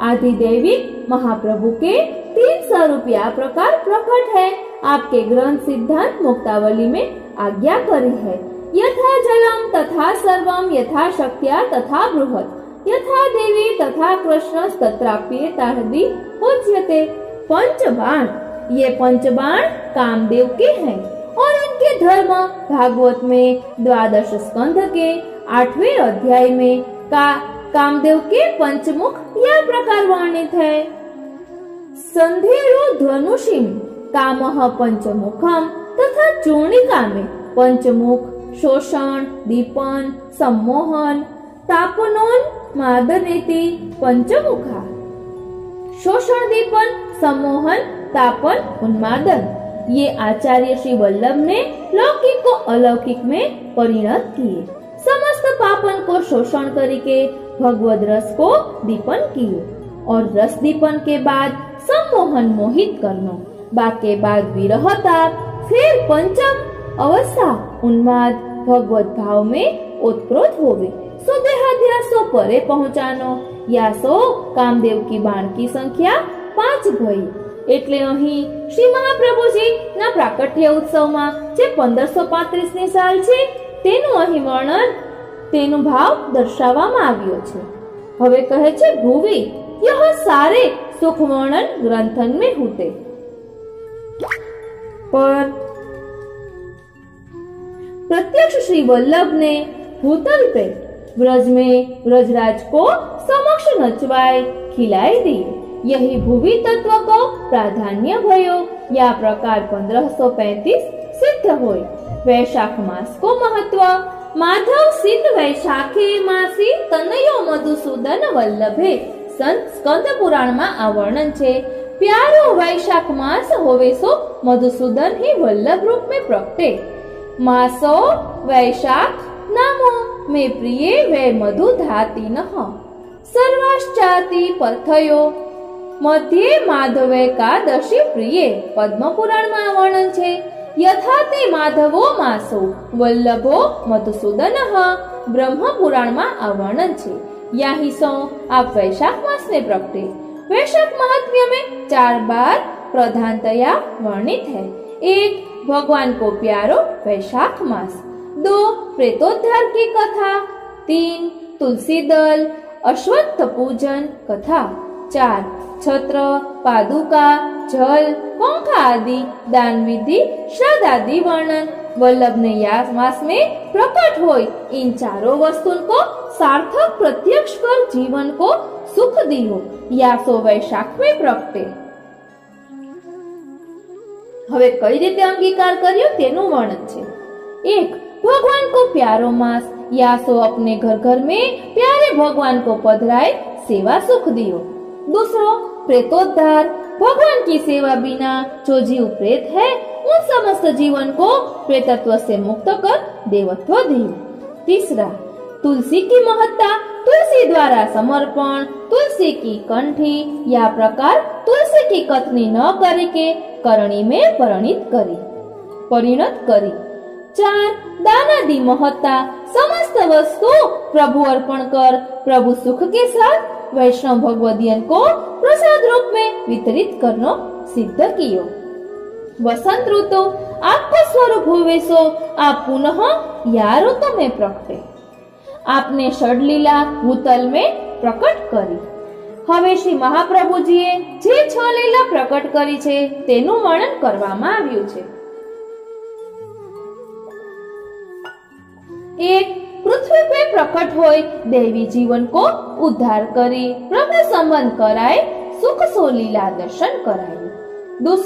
आदि दैविक महाप्रभु के 3 स्वरूप या प्रकार प्रकट है। आपके ग्रंथ सिद्धांत मुक्तावली में आज्ञा करी है, यथा जलम तथा सर्वम, यथा शक्त्या तथा बृहत्, यथा देवी तथा कृष्ण तत्राप्येतादि पूज्यते। पंचबाण, ये पंचबाण कामदेव के हैं और इनके धर्म भागवत में 12 स्कंध के 8वें अध्याय में कामदेव के पंचमुख यह प्रकार वर्णित है। संधेरु धनुषिम कामः पंचमुखम, तथा चूर्णिका में पंचमुख शोषण, दीपन, सम्मोहन, तापनोन्मादनेति पंचमुखा। शोषण, दीपन, सम्मोहन, तापन, उन्मादन, ये आचार्य श्री वल्लभ ने लौकिक को अलौकिक में परिणत किए। समस्त पापन को शोषण करके भगवद रस को दीपन कियो, और रस दीपन के बाद सम्मोहन मोहित करनो, बाके बाद विरह ताप, फिर पंचम अवस्था उन्माद भगवत भाव में ओतप्रोत होवे, सो देहाध्यासो परे पहुंचानो, या सो कामदेव की बाण की संख्या 5 भई। એટલે અહીં શ્રી મહાપ્રભુજી ના પ્રાકટ્ય ઉત્સવમાં જે 1535 ની સાલ છે તેનું અહીં વર્ણન, તેનો ભાવ દર્શાવવામાં આવ્યો છે। હવે કહે છે ભુવી यह सारे सुख वर्णन ग्रंथन में होते, पर प्रत्यक्ष श्री वल्लभ ने भूतल पे ब्रज में ब्रजराज को समक्ष नचवाए खिलाई दिए। यही भुवी तत्व को प्राधान्य भयो, या प्रकार 1535 सिद्ध होय। वैशाख मास को महत्व, माधव सिद्ध वैशाखे मासी तनयो मधुसूदन वल्लभे, संत स्कंद पुराण में आ वर्णन छे। प्यारो वैशाख मास होवे सो मधुसूदन ही वल्लभ रूप में प्रगटे। मासो वैशाख नामो में प्रिय वे मधु धाती नह, सर्वाश्चाति पथयो मध्य माधवे का दशी प्रिय, पद्म पुराण में वर्णन छे। यथा ते माधवो मासो वल्लभो मधुसूदनः, ब्रह्म पुराण में आ वर्णन छे। याही सो आप वैशाख मास ने प्रगटे। वैशाख महात्म्य में 4 बार प्रधानतया वर्णित है। 1 भगवान को प्यारो वैशाख मास, 2 प्रेतोद्धार की कथा, 3 तुलसी दल अश्वत्थ पूजन कथा, 4 छत्र पादुका जल पंखा आदि दान विधि श्राद्ध आदि वर्णन। वल्लभ ने यास मास में प्रकट होय इन चारों वस्तु को सार्थक प्रत्यक्ष कर जीवन को सुख दियो, यासो वैशाख में प्रगटे। હવે કઈ રીતે અંગીકાર કર્યો તેનું વર્ણન છે। 1 भगवान को प्यारो मास, यासो अपने घर घर में प्यारे भगवान को पधराए सेवा सुख दियो। 2 प्रेतोद्धार, भगवान की सेवा बिना जो जीव प्रेत है उन समस्त जीवन को प्रेतत्व से मुक्त कर देवत्व दियो। 3 तुलसी की महत्ता, तुलसी द्वारा समर्पण, तुलसी की कंठी या प्रकार तुलसी की कथनी न करके करणी में परिणत करी। 4 दानादि महत्ता, समस्त वस्तु प्रभु अर्पण कर प्रभु सुख के साथ वैष्णव भगवदियन को प्रसाद रूप में वितरित करनो सिद्ध कियो। वसंत ऋतु आपका स्वरूप होवे सो आप पुनः या ऋतु में प्रकटे। आपने षडलीला भूतल में प्रकट करी। હવે શ્રી મહાપ્રભુજીએ જે 6 લીલા પ્રકટ કરી છે તેનું વર્ણન કરવામાં આવ્યું છે। 1 पृथ्वी पे प्रकट होय देवी जीवन को उद्धार करी प्रभु संबंध कराए सुख सो लीला दर्शन कराए। 2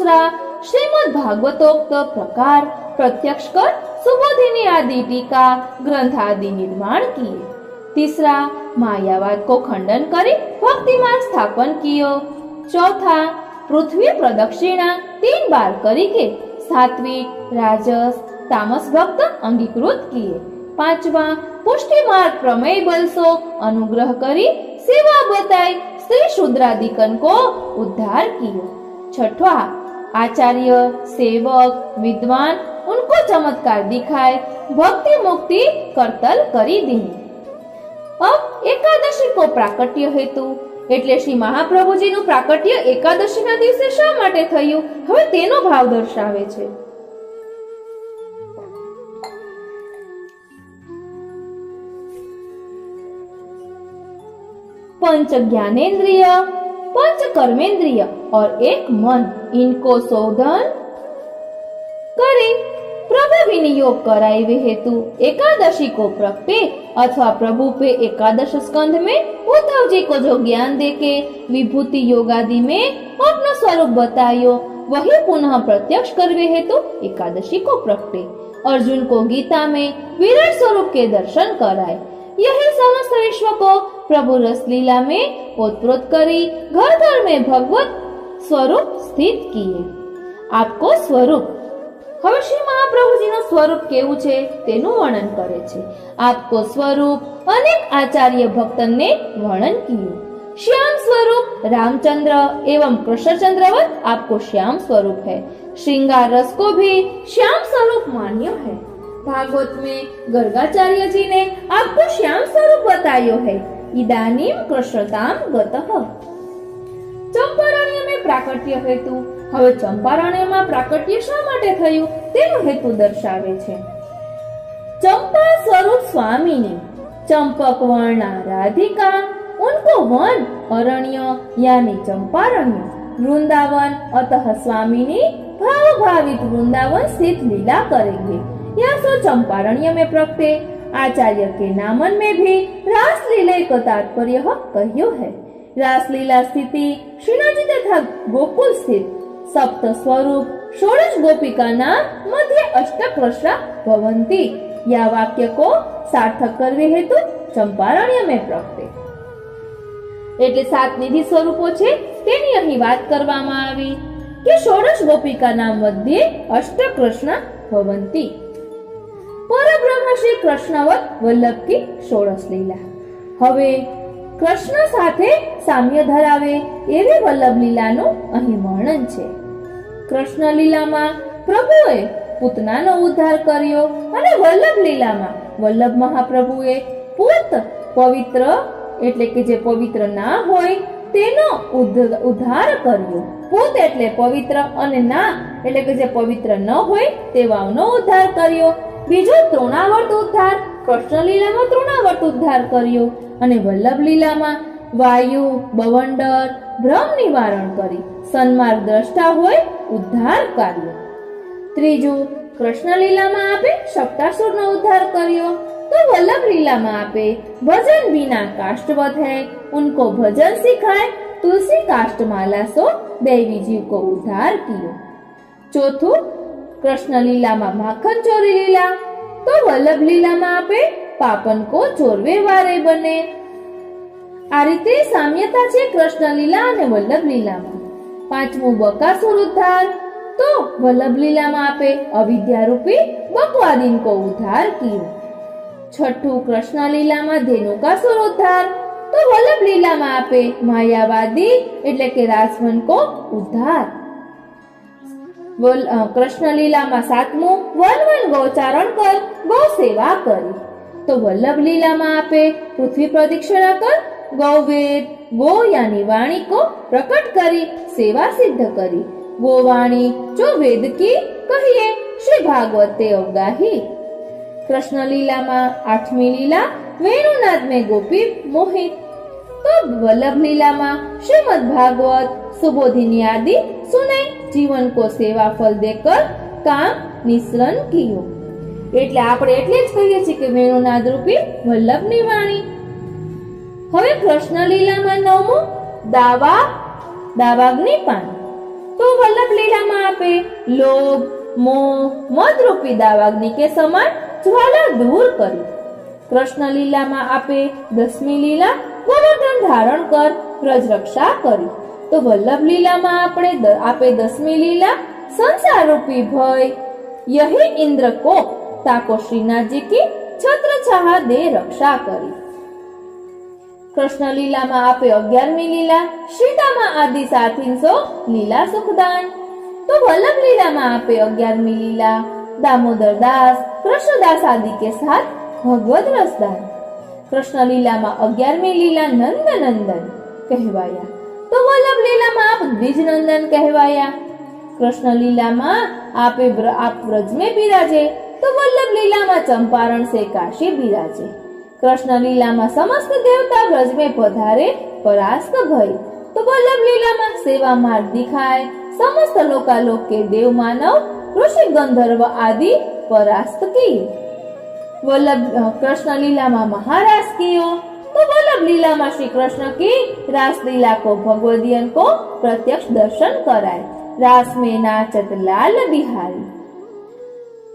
श्रीमद् भागवतोक्त प्रकार प्रत्यक्ष कर सुबोधिनी आदि टीका ग्रंथ आदि निर्माण किए। तीसरा, मायावाद को खंडन करी भक्ति मार्ग स्थापन कियो। चौथा, पृथ्वी प्रदक्षिणा 3 बार करी के सात्विक राजस तामस भक्त अंगीकृत किए। पांचवा, पुष्टि मार्ग प्रमेय बलसो अनुग्रह करी सेवा बताई स्त्री शूद्रादिकन को उद्धार कियो। छठवा, आचार्य सेवक विद्वान उनको चमत्कार दिखाए भक्ति मुक्ति करतल करी दी। अब एकादशी को प्राकट्य हेतु એટલે શ્રી મહાપ્રભુજીનું પ્રાકટ્ય એકાદશીના દિવસે શા માટે થયું, હવે તેનો ભાવ દર્શાવે છે। पंच ज्ञानेन्द्रिय, पंच कर्मेंद्रिय और एक मन, इनको शोधन करी प्रभु विनियोग कराए हेतु एकादशी को प्रगटे अथवा प्रभु पे एकादश स्कंध में उद्धव जी को जो ज्ञान देके विभूति योगादि में अपना स्वरूप बतायो वही पुनः प्रत्यक्ष करवे हेतु एकादशी को प्रगटे। अर्जुन को गीता में विराट स्वरूप के दर्शन कराए। यही समस्त विश्व को प्रभु रसलीला में ओतप्रोत करी घर घर में भगवत स्वरूप स्थित किए। आपको स्वरूप, હવે શ્રી મહાપ્રભુજીનું સ્વરૂપ કેવું છે તેનું વર્ણન કરે છે। આપકો સ્વરૂપ અનેક આચાર્ય ભક્તને વર્ણન કિયું। श्याम स्वरूप रामचंद्र एवं कृष्णचंद्रवत आपको श्याम स्वरूप है। श्रृंगार रस को भी श्याम स्वरूप मान्य है। भागवत में गर्गाचार्य जी ने आपको श्याम स्वरूप बतायो है। इदानीम कृष्णताम गतः। चंपारण्य में प्राकट्य हेतु, હવે ચંપારણ્યમાં પ્રાકટ્ય શા માટે થયું તેનો હેતુ દર્શાવે છે। चंपा स्वरूप स्वामिनी, चंपक वर्णा राधिका, उनको वन अरण्य यानी चंपारण्य, वृंदावन अतः स्वामिनी भाव भावित वृंदावन स्थित लीला करेंगे। यह सो चंपारण्य में प्रगटे। आचार्य के नामन में भी रासलीला का तात्पर्य कहियो है। रासलीला स्थिति श्रीनाथजी तथा गोकुल स्थित सप्त स्वरूप षोडश गोपिका नाम मध्य अष्टकृष्णा भवन्ति। या वाक्य को सार्थक करवे हेतु चंपारण्य में प्रगटे। એટલે 7 નિધિ સ્વરૂપો છે તેની અહીં વાત કરવામાં આવી કે ષોડશ ગોપિકા નામ મધ્યે અષ્ટકૃષ્ણા ભવંતિ। પરબ્રહ્મ શ્રી કૃષ્ણવત વલ્લભ की ષોડશ લીલા। હવે કૃષ્ણ સાથે સામ્ય ધરાવે એવી વલ્લભ લીલાનું અહીં વર્ણન છે। કૃષ્ણ લીલામાં પ્રભુએ પૂતનાનો ઉદ્ધાર કર્યો અને વલ્લભ લીલામાં વલ્લભ મહાપ્રભુએ પૂત પવિત્ર એટલે કે જે પવિત્ર ના હોય તેનો ઉદ્ધાર કર્યો। પૂત એટલે પવિત્ર અને ના એટલે કે જે પવિત્ર ન હોય તેવાનો ઉદ્ધાર કર્યો। બીજો તૃણાવર્ત ઉદ્ધાર, કૃષ્ણ લીલામાં તૃણાવર્ત ઉદ્ધાર કર્યો અને વલ્લભ લીલામાં વાયુ બવંડર ભ્રમ નિવારણ કરી સન્માર્ગ દ્રષ્ટા હોય ઉદ્ધાર કર્યો। ત્રીજું, કૃષ્ણ લીલામાં આપે સપ્તાસુરનો ઉદ્ધાર કર્યો तो वल्लभ लीला में आपे भजन बिना काष्ठवत है, उनको भजन सिखाए तुलसी काष्ठ माला सो देवी जीव को उद्धार कियो। चौथु, कृष्ण लीला में माखन चोरी लीला तो वल्लभ लीला में आपे पापन को चोरवे वारे बने। आ रीते साम्यता छे कृष्ण लीला और वल्लभ लीला में। पांचमु, बकासुर उद्धार तो वल्लभ लीला में आपे अविद्या रूपी बकवादीन को उद्धार कियो। छठू, कृष्ण लीला में धेनुकासुर उद्धार तो वल्लभ लीला में आपे मायावादी एटले के रासवन को उद्धार। कृष्ण लीला में सातमु, वन वन गौचारण कर गौ सेवा करी तो वल्लभ लीला में आपे पृथ्वी प्रदक्षिणा कर गौवेद गो यानी वाणी को प्रकट करी सेवा सिद्ध करी। गोवाणी जो वेद की कहिए श्री भागवते अवगाही। कृष्ण लीला में आठवीं लीला वेणुनाद में गोपी मोहित तो वल्लभ लीला में श्रीमद् भागवत सुबोधिनी आदि सुने जीवन को सेवा फल देकर काम निस्सरण कियो। એટલે આપણે એટલે જ કહીએ છીએ કે વેણુનાદ રૂપી વલ્લભની વાણી। હવે કૃષ્ણ લીલામાં નવમું દાવાગ્નિપાન તો વલ્લભ લીલામાં આપે લોભ મોહ મદરૂપી દાવાગ્નિ કે સમાન જ્વાલા દૂર કરી. કૃષ્ણ લીલામાં આપે 10મી લીલા ગોવર્ધન ધારણ કર વ્રજ રક્ષા કરી. તો વલ્લભ લીલામાં આપે 10મી લીલા સંસાર રૂપી ભય यही इंद्र को ताको श्रीनाथ जी की छत्र छाहा दे रक्षा करी. कृष्ण लीला में आपे 11મી लीला श्रीदामा आदि 300 लीला सुखदान. तो वल्लभ लीला में आपे 11મી लीला दामोदर दास कृष्णदास आदि के साथ भगवत रसदान. कृष्ण लीला में 11મી लीला नंद नंदन कहवाया. तो वल्लभ लीला में आप द्विज नंदन कहवाया. कृष्ण लीला में आप व्रज में बिराजे तो वल्लभ लीला में चंपारण से काशी बिराजे. कृष्ण लीला में समस्त देवता व्रज में पधारे परास्त भय तो वल्लभ लीला में सेवा मार्ग दिखाए समस्त लोकालोक के देव मानव ऋषि गंधर्व आदि परास्त की. वल्लभ कृष्ण लीला में महारास कियो तो वल्लभ लीला में श्री कृष्ण की रास लीला को भगवदियन को प्रत्यक्ष दर्शन कराए. रास में नाचत लाल बिहारी.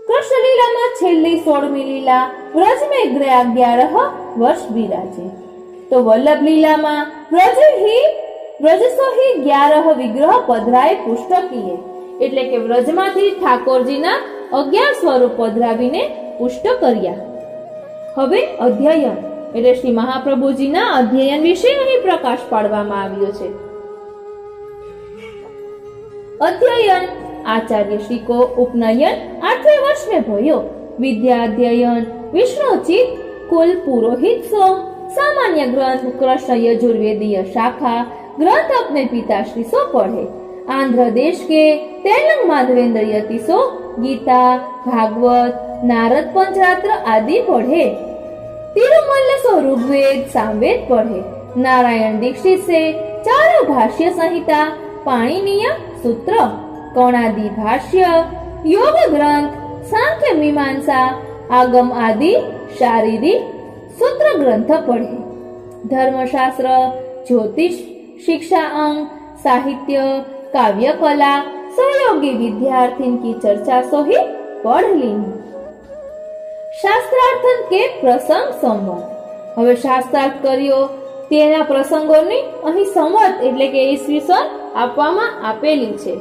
कृष्ण लीला में छेल्ली 16મી लीला व्रज में 11 वर्ष बिराजे. तो वल्लभ लीला में व्रजसो ही 11 विग्रह पधराए पुष्ट किए. એટલે કે વ્રજમાંથી ઠાકોરજીના 11 સ્વરૂપ પધરાવીને પુષ્ટ કર્યા. હવે અધ્યયન એટલે શ્રી મહાપ્રભુજીના અધ્યયન વિશે અહીં પ્રકાશ પાડવામાં આવ્યો છે. अध्ययन आचार्य श्री को उपनयन 8वें वर्ष में भयो. विद्या अध्ययन विष्णुचित कुल पुरोहित सो. सामान्य ग्रंथ कृष्ण यजुर्वेदीय शाखा ग्रंथ अपने पिताश्री सो पढ़े. आंध्र देश के तेलंग माधवेंद्र यति सो गीता भागवत नारद पंचरात्र आदि पढ़े. तिरुमल्ल सो ऋग्वेद सामवेद पढ़े. नारायण दीक्षित से चारों भाष्य संहिता पाणिनीय सूत्र कौणादि भाष्य योग ग्रंथ सांख्य मीमांसा आगम आदि शारीरिक सूत्र ग्रंथ पढ़े. धर्मशास्त्र ज्योतिष शिक्षा अंग साहित्य काव्य कला सहयोगी विद्यार्थी की चर्चा सो ही पढ़ ली. शास्त्रार्थन के प्रसंग संवत. હવે શાસ્ત્રાર્થ કર્યો તેના પ્રસંગોની અહીં સંવત એટલે કે ઈસવીસન આપવામાં આપેલી છે.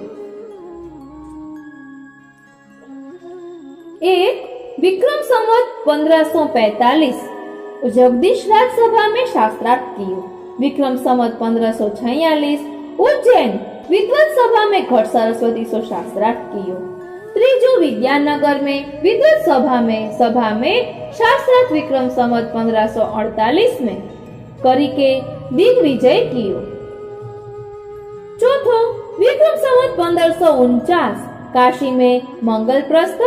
एक विक्रम संवत 1545 जगदीश राज सभा में शास्त्रार्थ कियो. विक्रम संवत 1546 उज्जैन विद्वत सभा में घट सरस्वती सो शास्त्रार्थ कियो. त्रीजो विद्यानगर में विद्वत सभा में शास्त्रार्थ विक्रम संवत 1548 में करी के दिग्विजय कियो. चौथो विक्रम संवत 1549 काशी में मंगल प्रस्थ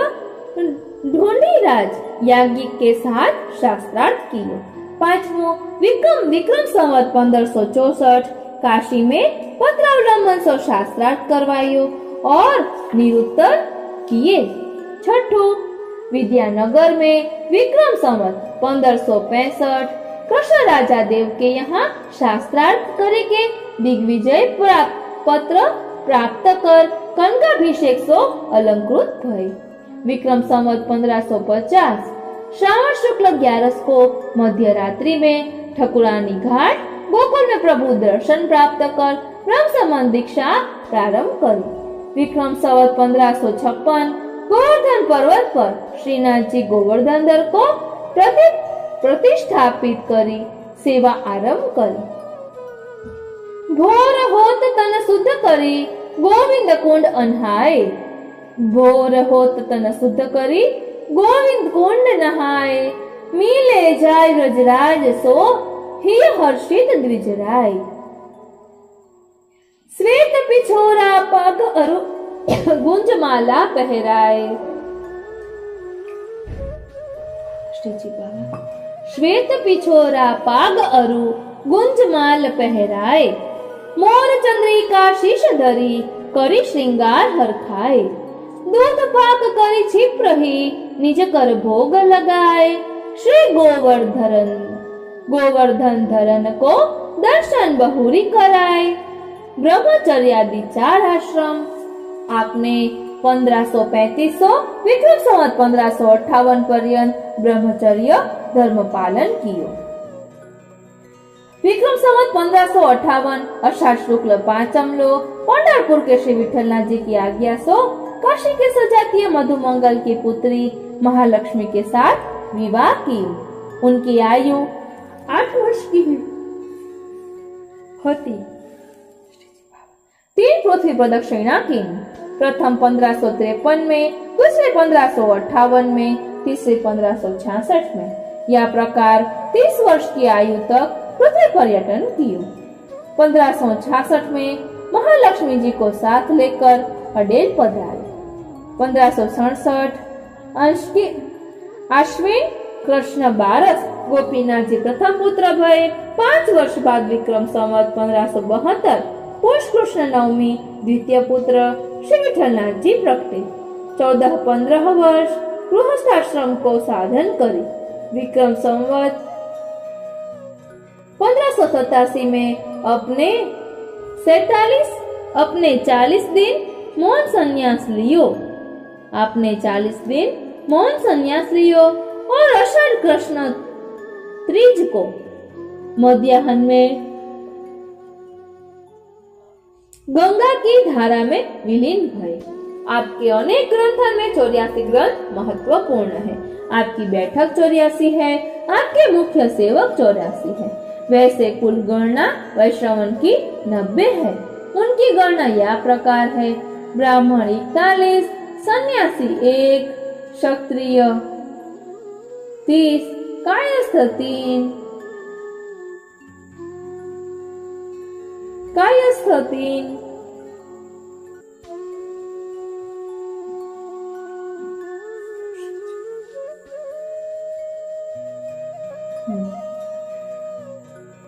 ढोंडीराज याज्ञिक के साथ शास्त्रार्थ कियो. पांचवो विक्रम संवत 1564 काशी में पत्रावलंबन सो शास्त्रार्थ करवायो और निरुत्तर किए. छठो विद्यानगर में विक्रम संवत 1565 कृष्ण राजा देव के यहाँ शास्त्रार्थ करे के दिग्विजय पत्र प्राप्त कर कनकाभिषेक सो अलंकृत भय. विक्रम संवत 1550 श्रावण शुक्ल 11 को मध्य रात्रि में ठकुरानी घाट गोकुल में प्रभु दर्शन प्राप्त कर ब्रह्म संबंध दीक्षा प्रारंभ करी. विक्रम संवत 1556 गोवर्धन पर्वत पर श्रीनाथ जी गोवर्धन दर को प्रतिष्ठापित करी सेवा आरंभ करी. भोर होत तन शुद्ध करी गोविंद कुंड अनहाय. भोर होत तन शुद्ध करी गोविंद कुंड नहाय. मिले जाय व्रजराज सो ही हर्षित द्विजराय. श्वेत पिछोरा पग अरु गुंजमाला पहराए. श्वेत पिछोरा पाग अरु गुंजमाल पहराए. मोर चंद्रिका शीश धरी करी श्रृंगार हरखाए. दूध पाक करी छिप रही निज कर भोग लगाए. श्री गोवर्धन धरन को दर्शन बहुरी कराए. ब्रह्मचर्यादि 4 आश्रम आपने 1535 विक्रम संवत 1558 पर्यंत ब्रह्मचर्य धर्म पालन कियो। विक्रम संवत 1558 अषाढ़ शुक्ल 5 लोग पंढरपुर के श्री विठलनाथ जी की आज्ञा सो काशी के सजातीय मधुमंगल की पुत्री महालक्ष्मी के साथ विवाह की। उनकी आयु 8 वर्ष की होती। 3 पृथ्वी प्रदक्षिणा की, प्रथम 1553 में, दूसरे 1558 में, तीसरे 1566 में। यह प्रकार 30 वर्ष की आयु तक पृथ्वी पर्यटन किया। 1566 में महालक्ष्मी जी को साथ लेकर अडेल पधारे। 1567 अश्विन कृष्ण 12 गोपीनाथ जी प्रथम पुत्र भये। 5 वर्ष बाद विक्रम संवत 1572 पुष कृष्ण नवमी द्वितीय पुत्र श्री विठलनाथ जी प्रगटे। 14-15 वर्ष गृहस्थाश्रम को साधन करी। विक्रम संवत 1587 में अपने 40 दिन मौन संन्यास लियो। आपने 40 दिन मौन संन्यास लियो और आषाढ़ कृष्ण त्रीज को मध्याह्न में गंगा की धारा में विलीन भये। आपके अनेक ग्रंथों में 84 ग्रंथ महत्वपूर्ण है। आपकी बैठक 84 है, आपके मुख्य सेवक 84 है। वैसे कुल गणना वैश्रवण की 90 है। उनकी गणना यह प्रकार है: ब्राह्मण 41, सन्यासी 1, क्षत्रिय 30, कायस्थ 3,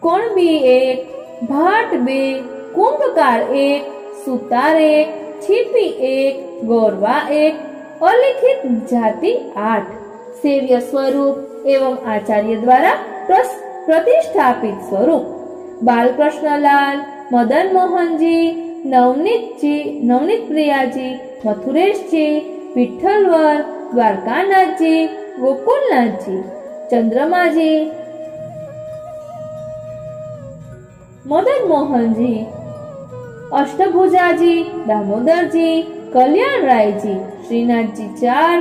कुणबी 1, भाट 2, कुंभकार 1, सुतार 1, छिपी 1, गौरवा 1, अलिखित जाति 8, सेव्य स्वरूप एवं आचार्य द्वारा प्रतिष्ठापित स्वरूप: बालकृष्णलाल, मदन मोहन जी, नवनीत प्रिया जी, मथुरेश जी, विठ्ठलवर, द्वारकानाथ जी, गोकुलनाथ जी, चंद्रमा जी, मदन मोहन जी, अष्टभुजा जी, दामोदर जी, कल्याण राय जी, श्रीनाथ जी 4,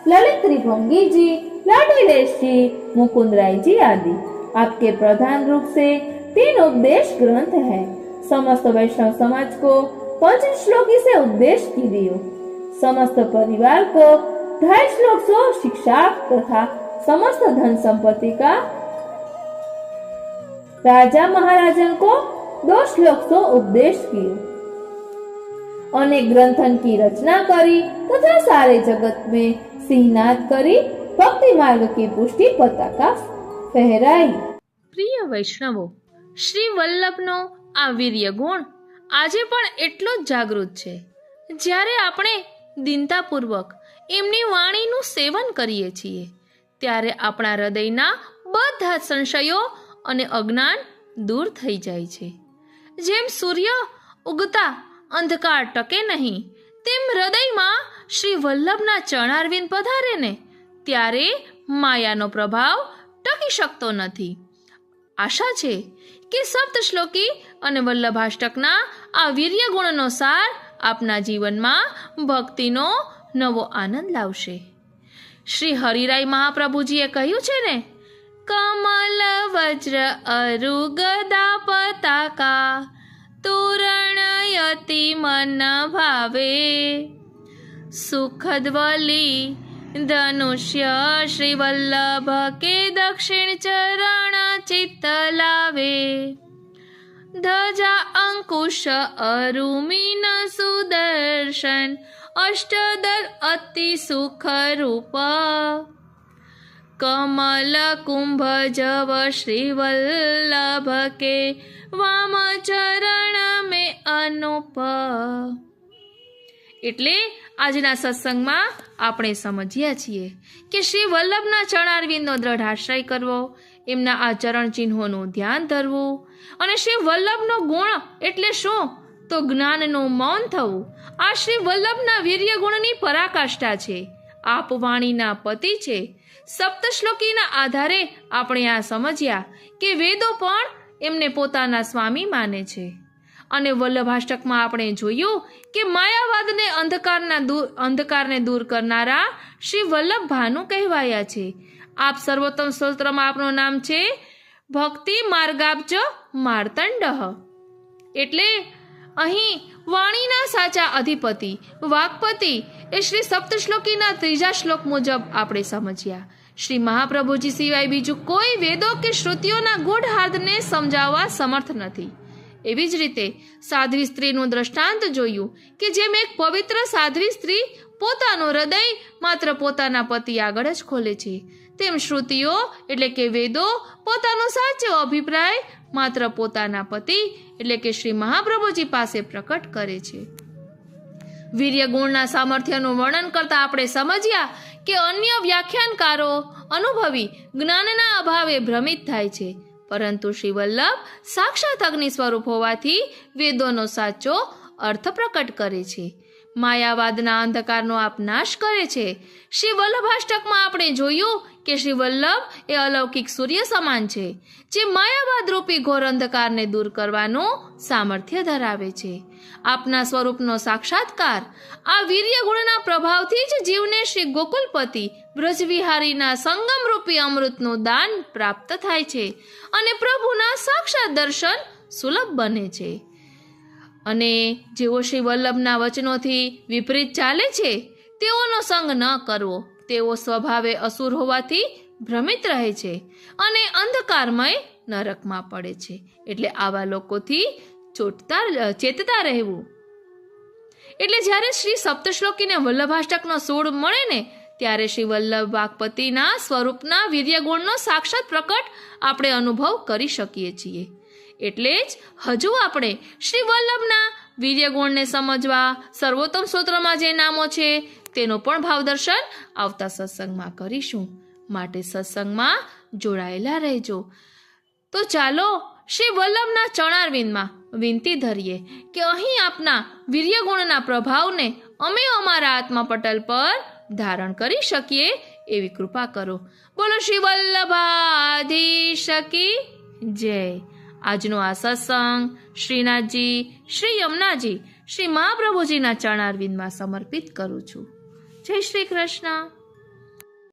ललित त्रिभंगी जी, लाडीलेश जी, मुकुंद राय जी आदि। आपके प्रधान रूप से 3 उपदेश ग्रंथ हैं। समस्त वैष्णव समाज को 25 श्लोकी से उपदेश की दियो। समस्त परिवार को 2.5 श्लोक सो शिक्षा तथा समस्त धन संपत्ति का राजा महाराजन को 2 श्लोक सो उपदेश किए। अनेक ग्रंथन की रचना करी तथा सारे जगत में सिंहनाद करी भक्ति मार्ग की पुष्टि पताका फहराई। પ્રિય વૈષ્ણવો, શ્રી વલ્લભનો આ વીર્ય ગુણ આજે પણ એટલો જ જાગૃત છે. જ્યારે આપણે દીનતાપૂર્વક એમની વાણીનું સેવન કરીએ છીએ ત્યારે આપણા હૃદયના બધા સંશયો અને અજ્ઞાન દૂર થઈ જાય છે. જેમ સૂર્ય ઉગતા અંધકાર ટકે નહીં, તેમ હૃદયમાં શ્રી વલ્લભના ચરણારવિંદ પધારે ને ત્યારે માયાનો પ્રભાવ ટકી શકતો નથી. આશા છે કે સપ્ત શ્લોકી અને વલ્લભાષ્ટકના આ વીર્ય ગુણનો સાર આપના જીવનમાં ભક્તિનો નવો આનંદ લાવશે. શ્રી હરિરાય મહાપ્રભુજીએ કહ્યું છે ને, કમલ વજ્ર અરુ ગદા પતાકા તોરણયતિ મન ભાવે સુખદ્વલી ધનુષ્ય શ્રી વલ્લભ કે દક્ષિણ ચરણ ચિત્ત લાવે ધજા અંકુશ અરુમીન સુદર્શન અષ્ટદલ અતિ સુખ રૂપ કમલ કુંભ જવ શ્રી વલ્લભ કે વામ ચરણ મે અનુપ. એટલે આજના સત્સંગમાં આપણે સમજ્યા છીએ કે શ્રી વલ્લભના ચરણારવિંદનો દ્રઢ આશ્રય કરવો, એમના આ ચરણ ચિહ્નોનું ધ્યાન ધરવું. અને શ્રી વલ્લભનો ગુણ એટલે શું? તો જ્ઞાનનું મૌન થવું આ શ્રી વલ્લભના વીર્ય ગુણની પરાકાષ્ઠા છે. આપ વાણીના પતિ છે. સપ્તશ્લોકીના આધારે આપણે આ સમજ્યા કે વેદો પણ એમને પોતાના સ્વામી માને છે. અને વલ્લભાષ્ટકમાં આપણે જોયું કે માયાવાદને અંધકારને દૂર કરનારા શ્રી વલ્લભ ભાનુ કહેવાયા છે. આપ સર્વોત્તમ સ્તોત્રમાં આપનું નામ છે ભક્તિ માર્ગાબ્જ માર્તંડ. એટલે અહીં વાણીના સાચા અધિપતિ વાક્પતિ એ શ્રી સપ્તશ્લોકીના 3જા શ્લોક મુજબ આપણે સમજ્યા. શ્રી મહાપ્રભુજી સિવાય બીજું કોઈ વેદો કે શ્રુતિઓના ગૂઢાર્થને સમજાવવા સમર્થ નથી. એવી જ રીતે સાધ્વી સ્ત્રીનું દ્રષ્ટાંત જોયું કે જેમ એક પવિત્ર સાધ્વી સ્ત્રી પોતાનું હૃદય માત્ર પોતાના પતિ આગળ જ ખોલે છે, તેમ શ્રુતિઓ એટલે કે વેદો પોતાનો સાચો અભિપ્રાય માત્ર પોતાના પતિ એટલે કે શ્રી મહાપ્રભુજી પાસે પ્રકટ કરે છે. વીર્ય ગુણના સામર્થ્યનું વર્ણન કરતા આપણે સમજ્યા કે અન્ય વ્યાખ્યાનકારો અનુભવી જ્ઞાનના અભાવે ભ્રમિત થાય છે, પરંતુ શ્રી વલ્લભ સાક્ષાત અગ્નિ સ્વરૂપ હોવાથી વેદોનો સાચો અર્થ પ્રકટ કરે છે. માયાવાદના અંધકારનો આપ નાશ કરે છે. શ્રી વલ્લભાષ્ટકમાં આપણે જોયું કે શ્રી વલ્લભ એ અલૌકિક સૂર્ય સમાન છે, જે માયાવાદ રૂપી ઘોર અંધકારને દૂર કરવાનું સામર્થ્ય ધરાવે છે. આપના સ્વરૂપનો સાક્ષાત્કાર આ વીર્ય ગુણના પ્રભાવથી જ જીવને શ્રી ગોકુલપતિ બ્રજવિહારીના સંગમ રૂપી અમૃતનું દાન પ્રાપ્ત થાય છે અને પ્રભુના સાક્ષાત દર્શન સુલભ બને છે. અને જેઓ શ્રી વલ્લભના વચનોથી વિપરીત ચાલે છે તેઓનો સંગ ન કરવો. તેઓ સ્વભાવે અસુર હોવાથી ભ્રમિત રહે છે અને અંધકારમય નરકમાં પડે છે. એટલે આવા લોકોથી ચેતતા રહેવું. એટલે જ્યારે શ્રી સપ્તશ્લોકીને વલ્લભાષ્ટકનો સૂળ મળે ને ત્યારે શ્રી વલ્લભ વાક્પતિના સ્વરૂપના વીર્યગુણનો સાક્ષાત પ્રકટ આપણે અનુભવ કરી શકીએ છીએ. એટલે જ હજુ આપણે શ્રી વલ્લભના વીર્યગુણને સમજવા સર્વોત્તમ સ્તોત્રમાં જે નામો છે તેનું પણ ભાવદર્શન આવતા સત્સંગમાં કરીશું. માટે સત્સંગમાં જોડાયેલા રહેજો. તો ચાલો શ્રી વલ્લભના ચરણારવિંદમાં વિનંતી ધરીએ કે અહીં આપના વીર્યગુણના પ્રભાવને અમે અમારા આત્મપટલ પર ધારણ કરી શકીએ એવી કૃપા કરો. બોલો શ્રી વલ્લભાધીશ કી જય. આજનો આ સત્સંગ શ્રીનાથજી, શ્રી યમુનાજી, શ્રી મહાપ્રભુજીના ચરણારવિંદમાં સમર્પિત કરું છું. જય શ્રી કૃષ્ણ.